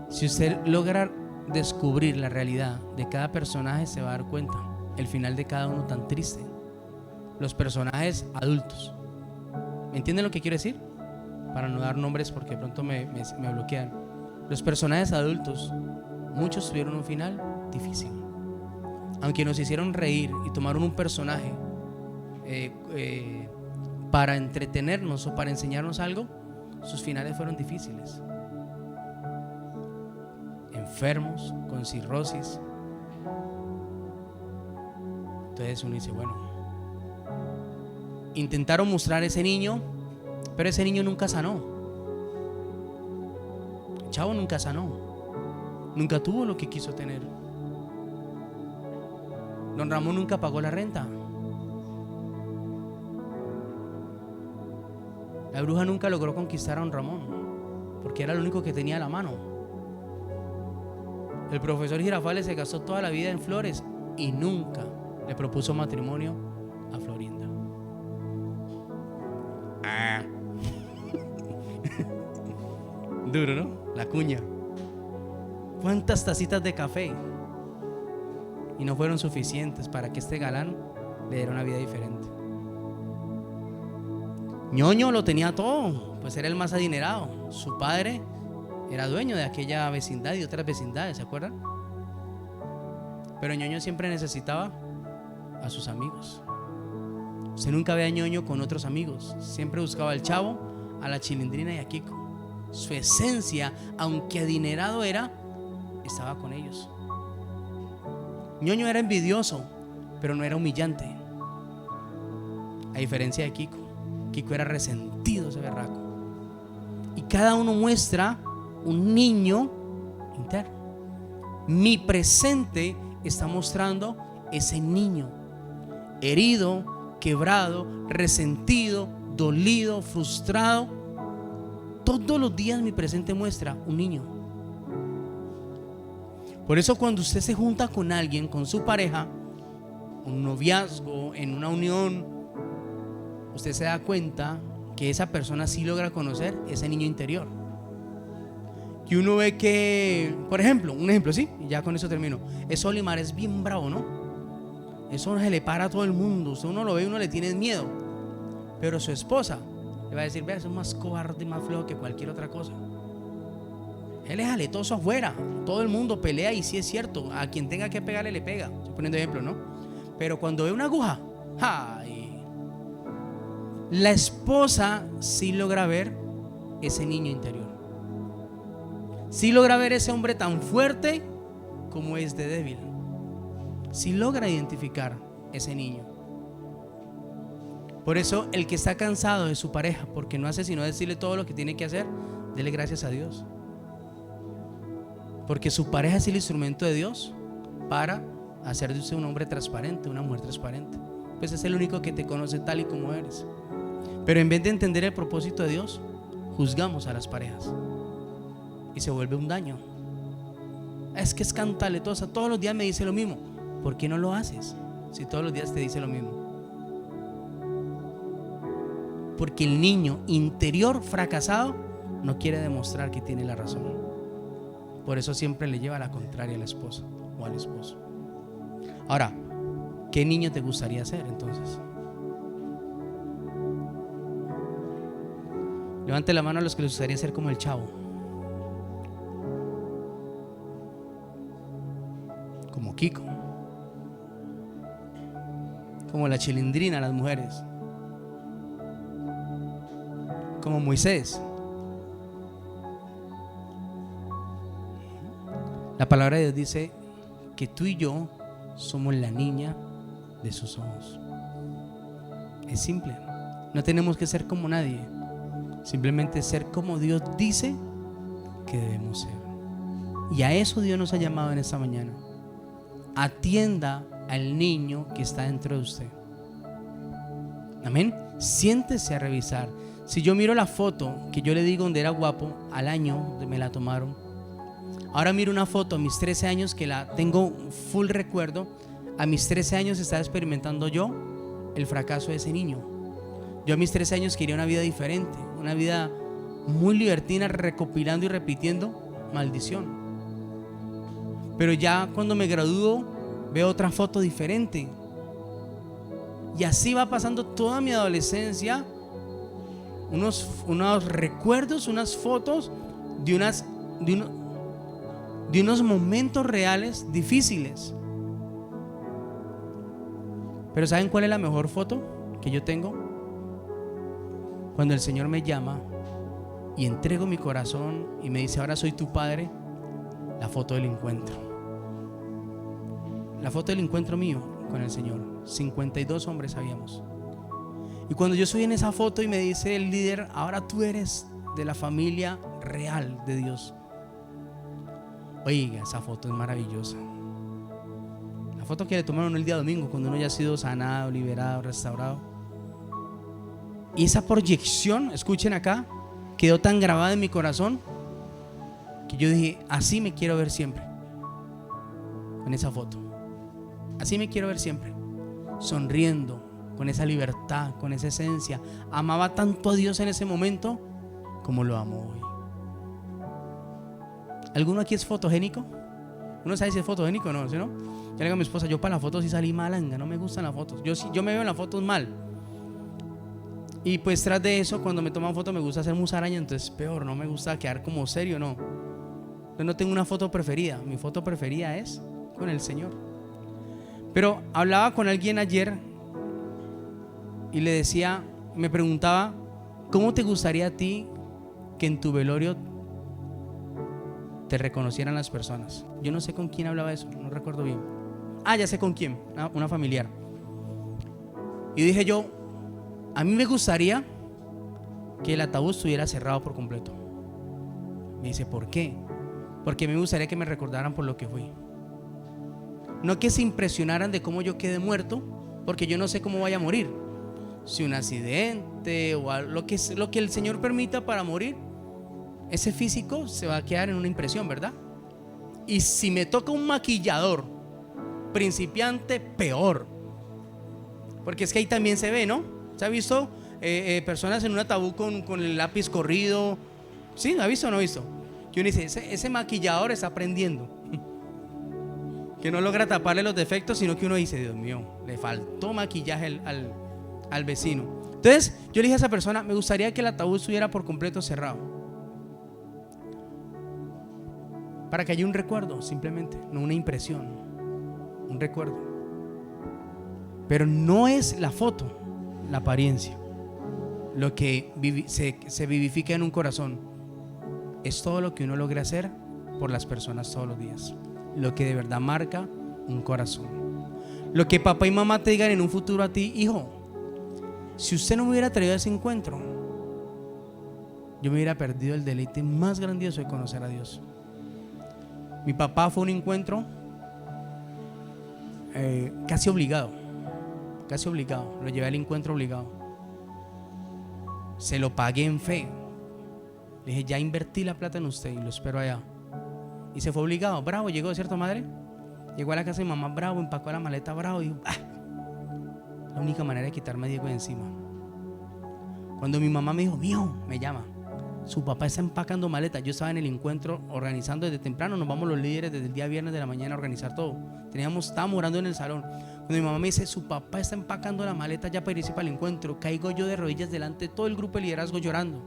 Si usted logra descubrir la realidad de cada personaje, se va a dar cuenta el final de cada uno tan triste. Los personajes adultos, ¿me entienden lo que quiero decir? Para no dar nombres porque de pronto me bloquean. Los personajes adultos, muchos tuvieron un final difícil. Aunque nos hicieron reír y tomaron un personaje para entretenernos o para enseñarnos algo, sus finales fueron difíciles. Enfermos, con cirrosis. Entonces uno dice: bueno, intentaron mostrar ese niño, pero ese niño nunca sanó. El chavo nunca sanó, nunca tuvo lo que quiso tener. Don Ramón nunca pagó la renta. La bruja nunca logró conquistar a don Ramón, porque era lo único que tenía a la mano. El profesor Girafales se gastó toda la vida en flores y nunca le propuso matrimonio a Florinda. Duro, ¿no? La cuña. ¿Cuántas tacitas de café? Y no fueron suficientes para que este galán le diera una vida diferente. Ñoño lo tenía todo, pues era el más adinerado. Su padre era dueño de aquella vecindad y de otras vecindades, ¿se acuerdan? Pero Ñoño siempre necesitaba a sus amigos. Usted nunca ve a Ñoño con otros amigos. Siempre buscaba al chavo, a la Chilindrina y a Kiko. Su esencia, aunque adinerado era, estaba con ellos. Ñoño era envidioso, pero no era humillante. A diferencia de Kiko. Kiko era resentido, ese berraco. Y cada uno muestra un niño interno. Mi presente está mostrando ese niño herido, quebrado, resentido, dolido, frustrado. Todos los días mi presente muestra un niño. Por eso cuando usted se junta con alguien, con su pareja, un noviazgo, en una unión, usted se da cuenta que esa persona sí logra conocer ese niño interior. Que uno ve que, por ejemplo, un ejemplo, sí, y ya con eso termino. Ese Olimar es bien bravo, ¿no? Eso se le para a todo el mundo. Usted uno lo ve y uno le tiene miedo. Pero su esposa le va a decir: vea, eso es más cobarde, más flojo que cualquier otra cosa. Él es aletoso afuera, todo el mundo pelea y sí es cierto, a quien tenga que pegarle le pega. Estoy poniendo ejemplo, ¿no? Pero cuando ve una aguja, ¡ay! La esposa sí logra ver ese niño interior. Sí logra ver ese hombre tan fuerte como es de débil. Sí logra identificar ese niño. Por eso el que está cansado de su pareja porque no hace sino decirle todo lo que tiene que hacer, dele gracias a Dios. Porque su pareja es el instrumento de Dios para hacer de usted un hombre transparente, una mujer transparente. Pues es el único que te conoce tal y como eres. Pero en vez de entender el propósito de Dios, juzgamos a las parejas y se vuelve un daño. Es que es cantaletosa, todos los días me dice lo mismo. ¿Por qué no lo haces si todos los días te dice lo mismo? Porque el niño interior fracasado no quiere demostrar que tiene la razón. Por eso siempre le lleva a la contraria a la esposa o al esposo. Ahora, ¿qué niño te gustaría ser entonces? Levante la mano a los que les gustaría ser como el Chavo, como Kiko, como la Chilindrina, las mujeres, como Moisés. La palabra de Dios dice que tú y yo somos la niña de sus ojos. Es simple, no tenemos que ser como nadie, simplemente ser como Dios dice que debemos ser. Y a eso Dios nos ha llamado en esta mañana. Atienda al niño que está dentro de usted. Amén. Siéntese a revisar. Si yo miro la foto que yo le digo donde era guapo, al año me la tomaron. Ahora miro una foto a mis 13 años que la tengo full recuerdo. A mis 13 años estaba experimentando yo el fracaso de ese niño. Yo a mis 13 años quería una vida diferente, una vida muy libertina, recopilando y repitiendo maldición. Pero ya cuando me gradúo veo otra foto diferente. Y así va pasando toda mi adolescencia. Unos recuerdos, unas fotos de unos momentos reales difíciles. Pero ¿saben cuál es la mejor foto que yo tengo? Cuando el Señor me llama y entrego mi corazón y me dice: ahora soy tu padre. La foto del encuentro. La foto del encuentro mío con el Señor. 52 hombres habíamos. Y cuando yo soy en esa foto y me dice el líder: ahora tú eres de la familia real de Dios. Oiga, esa foto es maravillosa. La foto que le tomaron el día domingo, cuando uno ya ha sido sanado, liberado, restaurado. Y esa proyección, escuchen acá, quedó tan grabada en mi corazón que yo dije: así me quiero ver siempre. En esa foto. Así me quiero ver siempre. Sonriendo, con esa libertad, con esa esencia. Amaba tanto a Dios en ese momento como lo amo hoy. ¿Alguno aquí es fotogénico? ¿Uno sabe si es fotogénico o no? ¿Sí, no? Yo le digo a mi esposa: yo para las fotos sí salí malanga, no me gustan las fotos. Yo me veo en las fotos mal. Y pues tras de eso, cuando me toman fotos me gusta hacer musaraña, entonces peor, no me gusta quedar como serio, no. Yo no tengo una foto preferida, mi foto preferida es con el Señor. Pero hablaba con alguien ayer y le decía, me preguntaba: ¿cómo te gustaría a ti que en tu velorio te reconocieran las personas? Yo no sé con quién hablaba eso, no recuerdo bien. Ya sé con quién, una familiar. Y dije yo: a mí me gustaría que el ataúd estuviera cerrado por completo. Me dice: ¿por qué? Porque me gustaría que me recordaran por lo que fui. No que se impresionaran de cómo yo quedé muerto, porque yo no sé cómo vaya a morir. Si un accidente o lo que el Señor permita para morir, ese físico se va a quedar en una impresión, ¿verdad? Y si me toca un maquillador principiante, peor. Porque es que ahí también se ve, ¿no? ¿Se ha visto personas en un ataúd con el lápiz corrido? ¿Sí? ¿Ha visto o no ha visto? Que uno dice: ese maquillador está aprendiendo. Que no logra taparle los defectos, sino que uno dice: Dios mío, le faltó maquillaje al vecino. Entonces yo le dije a esa persona: me gustaría que el ataúd estuviera por completo cerrado, para que haya un recuerdo, simplemente, no una impresión, un recuerdo. Pero no es la foto, la apariencia, lo que se vivifica en un corazón. Es todo lo que uno logra hacer por las personas todos los días, lo que de verdad marca un corazón. Lo que papá y mamá te digan en un futuro a ti: hijo, si usted no me hubiera traído a ese encuentro, yo me hubiera perdido el deleite más grandioso de conocer a Dios. Mi papá fue a un encuentro casi obligado, lo llevé al encuentro obligado. Se lo pagué en fe. Le dije, ya invertí la plata en usted y lo espero allá. Y se fue obligado, bravo, llegó, ¿cierto, madre? Llegó a la casa de mi mamá, bravo, empacó la maleta, bravo, y dijo, la única manera de quitarme a Diego de encima. Cuando mi mamá me dijo, mijo, me llama, su papá está empacando maletas. Yo estaba en el encuentro organizando desde temprano, nos vamos los líderes desde el día viernes de la mañana a organizar todo. Estábamos orando en el salón. Cuando mi mamá me dice, su papá está empacando la maleta ya para irse para el encuentro, caigo yo de rodillas delante de todo el grupo de liderazgo llorando.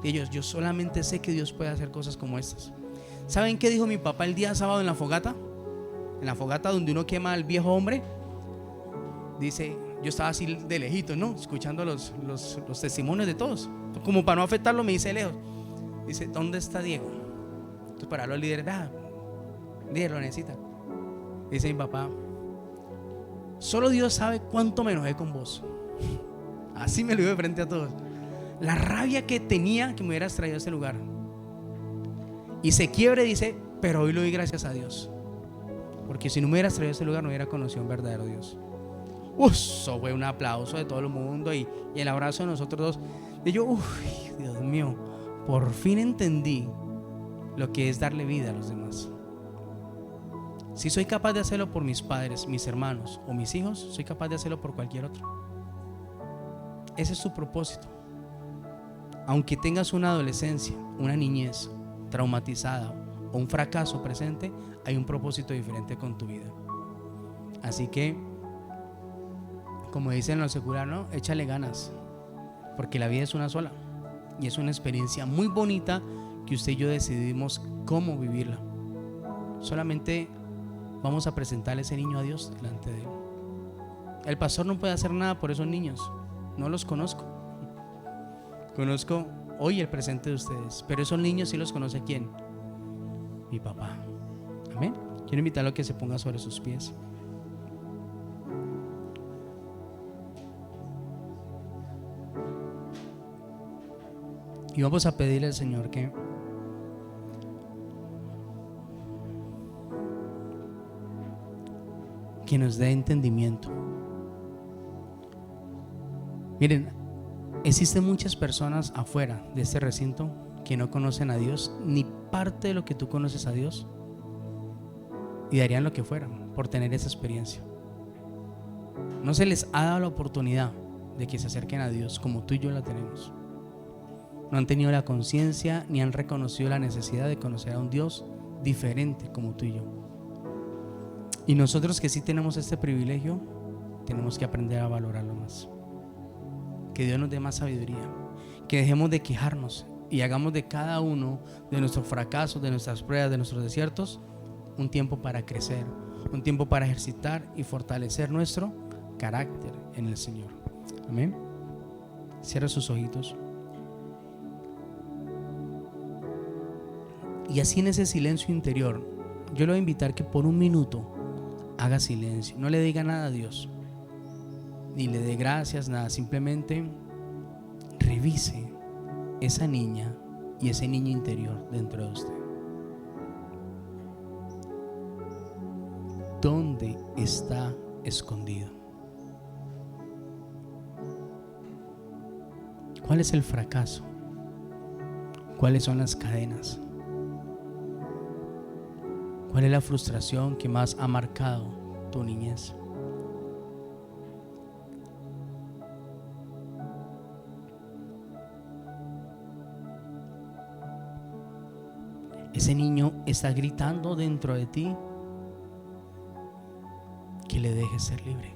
Y ellos, yo solamente sé que Dios puede hacer cosas como estas. ¿Saben qué dijo mi papá el día sábado en la fogata? En la fogata donde uno quema al viejo hombre. Dice, yo estaba así de lejito, ¿no? Escuchando los testimonios de todos. Como para no afectarlo, me dice de lejos. Dice, ¿dónde está Diego? Entonces para los líderes, líder lo necesita. Dice mi papá, solo Dios sabe cuánto me enojé con vos. Así me lo digo de frente a todos. La rabia que tenía que me hubieras traído a ese lugar. Y se quiebre y dice, pero hoy lo doy gracias a Dios, porque si no me hubieras traído a ese lugar no hubiera conocido un verdadero Dios. Eso fue un aplauso de todo el mundo y el abrazo de nosotros dos. Y yo, Dios mío, por fin entendí lo que es darle vida a los demás. Si soy capaz de hacerlo por mis padres, mis hermanos o mis hijos, soy capaz de hacerlo por cualquier otro. Ese es tu propósito. Aunque tengas una adolescencia, una niñez traumatizada o un fracaso presente, hay un propósito diferente con tu vida. Así que, como dicen los seculares, ¿no? Échale ganas, porque la vida es una sola y es una experiencia muy bonita que usted y yo decidimos cómo vivirla. Solamente vamos a presentarle ese niño a Dios delante de él. El pastor no puede hacer nada por esos niños, no los conozco. Conozco hoy el presente de ustedes, pero esos niños sí los conoce ¿quién? Mi papá. Amén. Quiero invitarlo a que se ponga sobre sus pies. Y vamos a pedirle al Señor que nos dé entendimiento. Miren, existen muchas personas afuera de este recinto que no conocen a Dios, ni parte de lo que tú conoces a Dios, y darían lo que fueran por tener esa experiencia. No se les ha dado la oportunidad de que se acerquen a Dios como tú y yo la tenemos. No han tenido la conciencia ni han reconocido la necesidad de conocer a un Dios diferente como tú y yo. Y nosotros que sí tenemos este privilegio, tenemos que aprender a valorarlo más. Que Dios nos dé más sabiduría, que dejemos de quejarnos y hagamos de cada uno de nuestros fracasos, de nuestras pruebas, de nuestros desiertos, un tiempo para crecer, un tiempo para ejercitar y fortalecer nuestro carácter en el Señor. Amén. Cierra sus ojitos. Y así en ese silencio interior, yo le voy a invitar que por un minuto haga silencio. No le diga nada a Dios, ni le dé gracias, nada. Simplemente revise esa niña y ese niño interior dentro de usted. ¿Dónde está escondido? ¿Cuál es el fracaso? ¿Cuáles son las cadenas? ¿Cuál es la frustración que más ha marcado tu niñez? Ese niño está gritando dentro de ti que le dejes ser libre.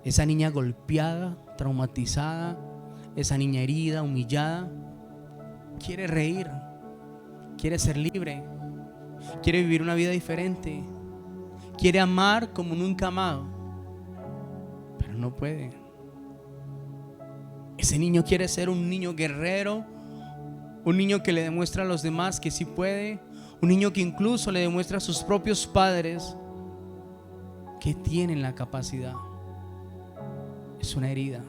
Esa niña golpeada, traumatizada, esa niña herida, humillada, quiere reír, quiere ser libre, quiere vivir una vida diferente, quiere amar como nunca ha amado, pero no puede. Ese niño quiere ser un niño guerrero, un niño que le demuestra a los demás que sí puede, un niño que incluso le demuestra a sus propios padres que tienen la capacidad. Es una herida.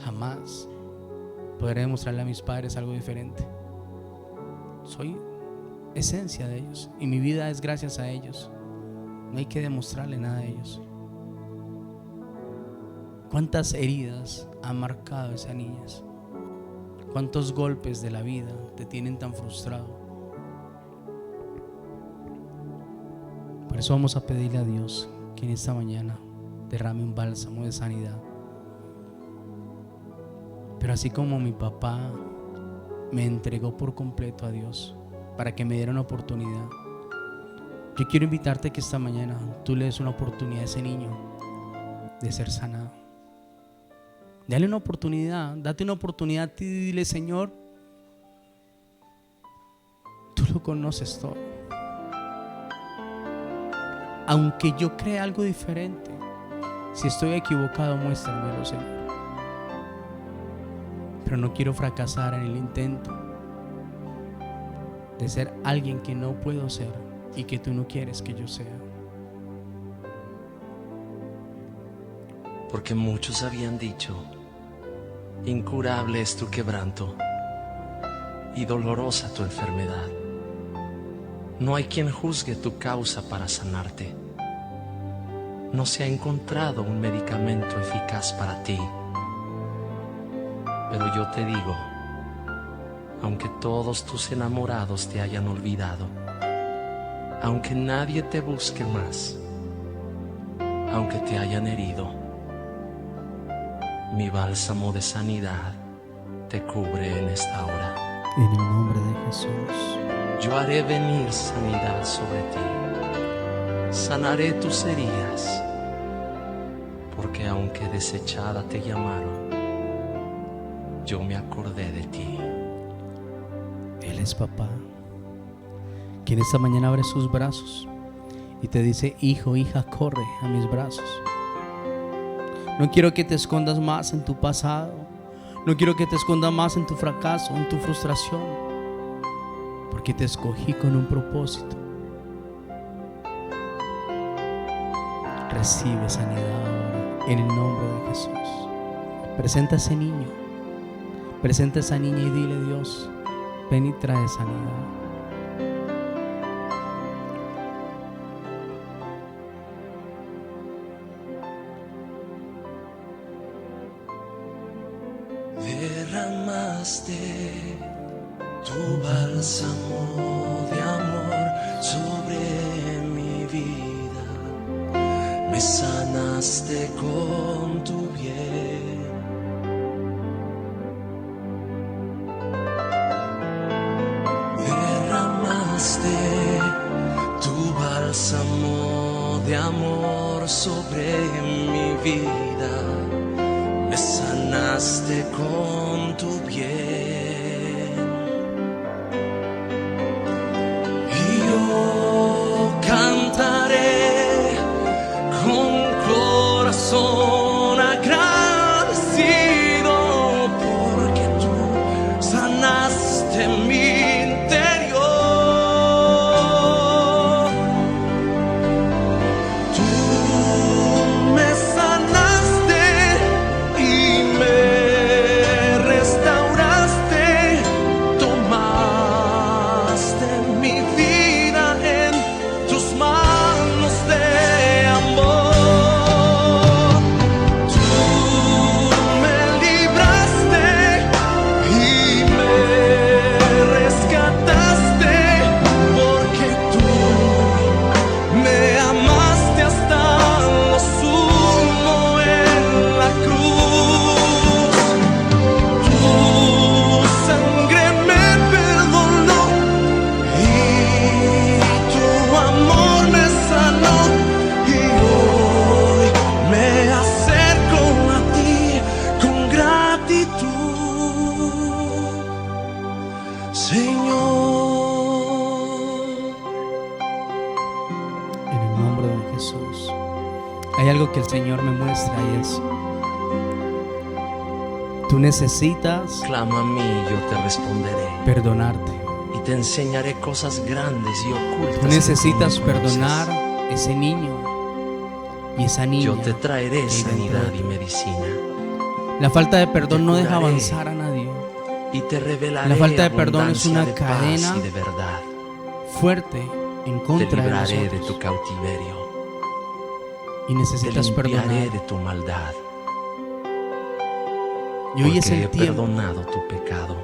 Jamás podré demostrarle a mis padres algo diferente. soy esencia de ellos y mi vida es gracias a ellos. No hay que demostrarle nada a ellos. ¿Cuántas heridas han marcado esas niñas? ¿Cuántos golpes de la vida te tienen tan frustrado? Por eso vamos a pedirle a Dios que en esta mañana derrame un bálsamo de sanidad. Pero así como mi papá me entregó por completo a Dios para que me diera una oportunidad, yo quiero invitarte que esta mañana tú le des una oportunidad a ese niño de ser sanado. Dale una oportunidad, date una oportunidad y dile: Señor, tú lo conoces todo. Aunque yo crea algo diferente, si estoy equivocado, muéstramelo, Señor. Pero no quiero fracasar en el intento de ser alguien que no puedo ser y que tú no quieres que yo sea. Porque muchos habían dicho: incurable es tu quebranto y dolorosa tu enfermedad. No hay quien juzgue tu causa para sanarte. No se ha encontrado un medicamento eficaz para ti. Pero yo te digo, aunque todos tus enamorados te hayan olvidado, aunque nadie te busque más, aunque te hayan herido, mi bálsamo de sanidad te cubre en esta hora. En el nombre de Jesús. Yo haré venir sanidad sobre ti. Sanaré tus heridas, porque aunque desechada te llamaron, yo me acordé de ti. Él es papá, que en esta mañana abre sus brazos y te dice: hijo, hija, corre a mis brazos. No quiero que te escondas más en tu pasado. No quiero que te escondas más en tu fracaso, en tu frustración, porque te escogí con un propósito. Recibe sanidad ahora en el nombre de Jesús. Presenta a ese niño, presenta a esa niña y dile: Dios, ven y trae sanidad. Derramaste tu bálsamo de amor sobre mi vida, me sanaste con tu bien. Derramaste tu bálsamo de amor sobre mi vida, me sanaste con tu bien. Y yo cantaré con corazón agradecido, porque tú sanaste mi interior. Tú me sanaste y me restauraste, tomaste mi vida en tus manos de amor. Tú me libraste y me rescataste, porque tú me amaste hasta lo sumo en la cruz. Tu sangre me perdonó y tu amor me sanó, y hoy me acerco a ti con gratitud, Señor. En el nombre de Jesús. Hay algo que el Señor me muestra y es: tú necesitas Clama a mí y yo te responderé, perdonarte. y te enseñaré cosas grandes y ocultas. Tú necesitas que tú no conoces. perdonar a ese niño y esa niña. Yo te traeré que hay dentro sanidad de y ti. medicina. La falta de perdón Te no deja curaré. avanzar a nadie. y te revelaré La falta de perdón es abundancia una de cadena paz y de verdad. fuerte en Te contra de libraré de nosotros tu cautiverio, y te necesitas limpiaré perdonar. de tu maldad, Y hoy es porque el he tiempo perdonado tu pecado,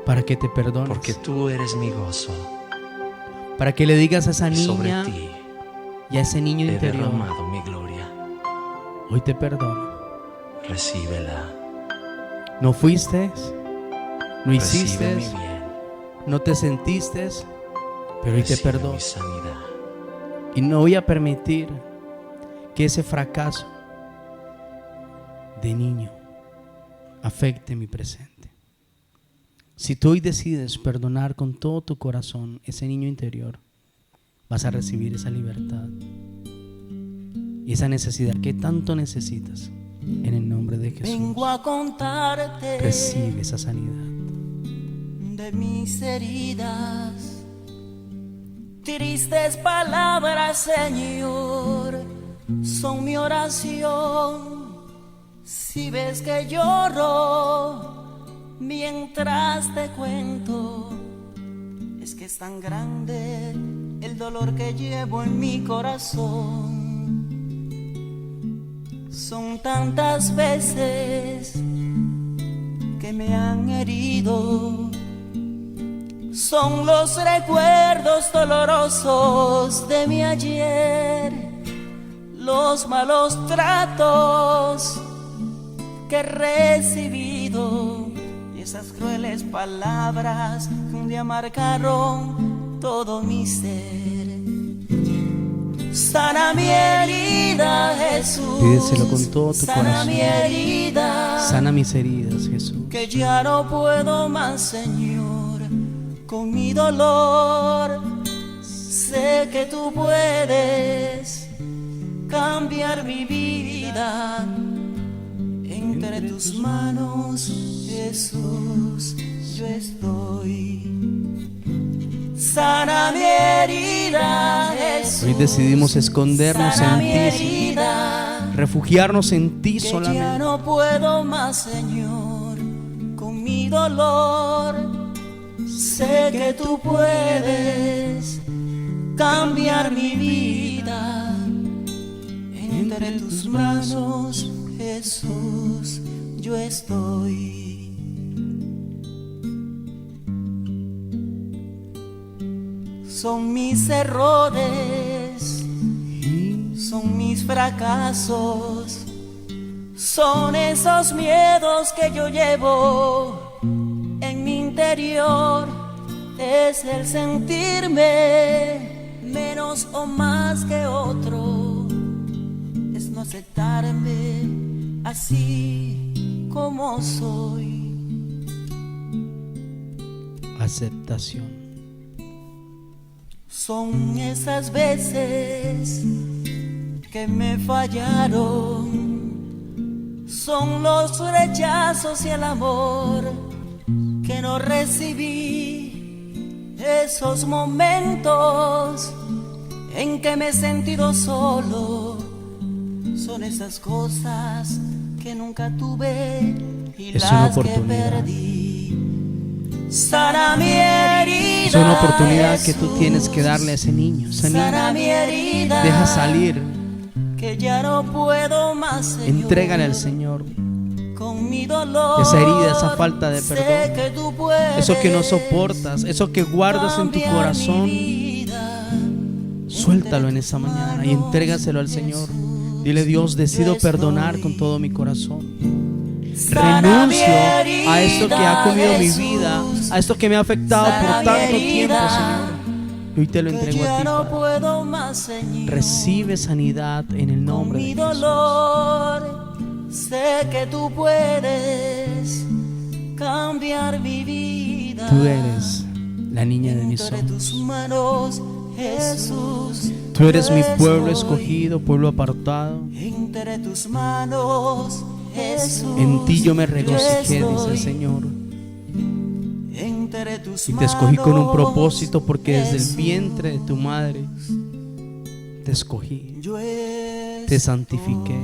para que te perdones, porque tú eres mi gozo, para que le digas a esa y sobre niña ti y a ese niño he interior: derramado mi gloria. hoy te perdono. Recíbela, No fuiste, no recibe hiciste, mi bien, no te sentiste, pero hoy te recibe perdono. mi sanidad. Y no voy a permitir que ese fracaso de niño afecte mi presente. Si tú hoy decides perdonar con todo tu corazón ese niño interior, vas a recibir esa libertad y esa necesidad que tanto necesitas. En el nombre de Jesús, vengo a contarte recibe esa sanidad. de mis heridas. Tristes palabras, Señor, son mi oración. Si ves que lloro mientras te cuento, es que es tan grande el dolor que llevo en mi corazón. Son tantas veces que me han herido, son los recuerdos dolorosos de mi ayer, los malos tratos que he recibido y esas crueles palabras que un día marcaron todo mi ser. Sana mi herida, Jesús. Pídeselo con todo tu Sana corazón. mi herida. Sana mis heridas, Jesús. Que ya no puedo más, Señor, con mi dolor. Sé que tú puedes cambiar mi vida. Entre tus manos, Jesús, yo estoy. Sana mi herida, Jesús. Hoy decidimos escondernos Sana en mi ti, herida. Señor. Refugiarnos en ti Que ya solamente. no puedo más, Señor, con mi dolor. Sé que tú puedes cambiar mi vida. Entre tus manos, Jesús, yo estoy. Son mis errores, son mis fracasos, son esos miedos que yo llevo en mi interior. Es el sentirme menos o más que otro, es no aceptarme así como soy. Aceptación. Son esas veces que me fallaron, son los rechazos y el amor que no recibí, esos momentos en que me he sentido solo, son esas cosas que nunca tuve y Es una las que oportunidad. perdí. Sana mi herida, Es una oportunidad que tú Jesús. tienes que darle a ese niño, esa Sana niña. mi herida, Deja salir, que ya no puedo más, Señor. entrégale al Señor Con mi dolor, esa herida, esa falta de sé perdón, que tú puedes eso que no soportas, eso que guardas en tu cambiar corazón. mi vida. Suéltalo en esta mañana y entrégaselo al Señor. Dile: Dios, decido perdonar con todo mi corazón. Sana mi Renuncio a esto que ha comido mi Jesús. vida, a esto que me ha afectado Sana por mi tanto herida, tiempo, Señor. Y hoy te lo Que entrego a ya ti, no Padre. puedo más, Señor. Recibe sanidad en el Con nombre de mi Jesús. dolor, sé que tú puedes cambiar mi vida. Tú eres la niña de mis Entre tus ojos. manos, Jesús. Tú eres yo mi pueblo estoy. escogido, pueblo apartado. Entre tus manos, Jesús. En ti yo me regocijé, dice estoy. el Señor. Entre tus Y te escogí con un manos, propósito, porque desde el Jesús, vientre de tu madre te escogí, yo te santifiqué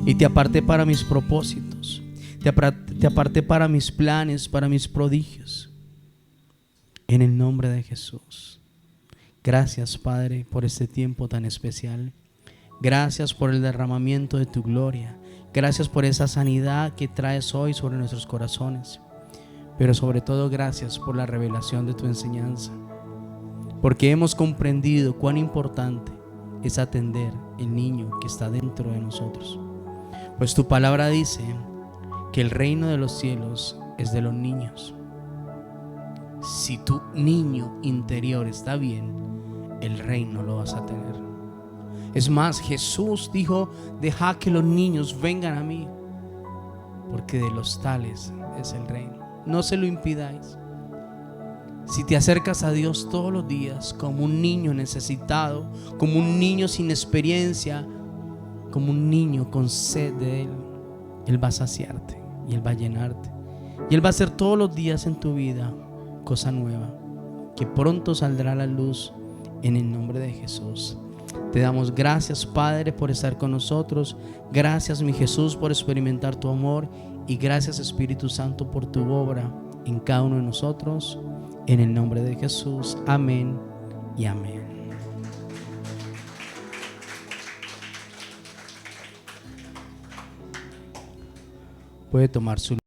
y te aparté para mis propósitos. te aparté para mis planes, para mis prodigios. En el nombre de Jesús. Gracias, Padre, por este tiempo tan especial. Gracias por el derramamiento de tu gloria. Gracias por esa sanidad que traes hoy sobre nuestros corazones. Pero sobre todo, gracias por la revelación de tu enseñanza. Porque hemos comprendido cuán importante es atender el niño que está dentro de nosotros. Pues tu palabra dice que el reino de los cielos es de los niños. Si tu niño interior está bien, el reino lo vas a tener. Es más, Jesús dijo: dejad que los niños vengan a mí, porque de los tales es el reino. No se lo impidáis. Si te acercas a Dios todos los días como un niño necesitado, como un niño sin experiencia, como un niño con sed de Él, Él va a saciarte y Él va a llenarte. Y Él va a hacer todos los días en tu vida cosa nueva, que pronto saldrá a la luz en el nombre de Jesús. Te damos gracias, Padre, por estar con nosotros. Gracias, mi Jesús, por experimentar tu amor. Y gracias, Espíritu Santo, por tu obra en cada uno de nosotros. En el nombre de Jesús. Amén y amén. Puede tomar su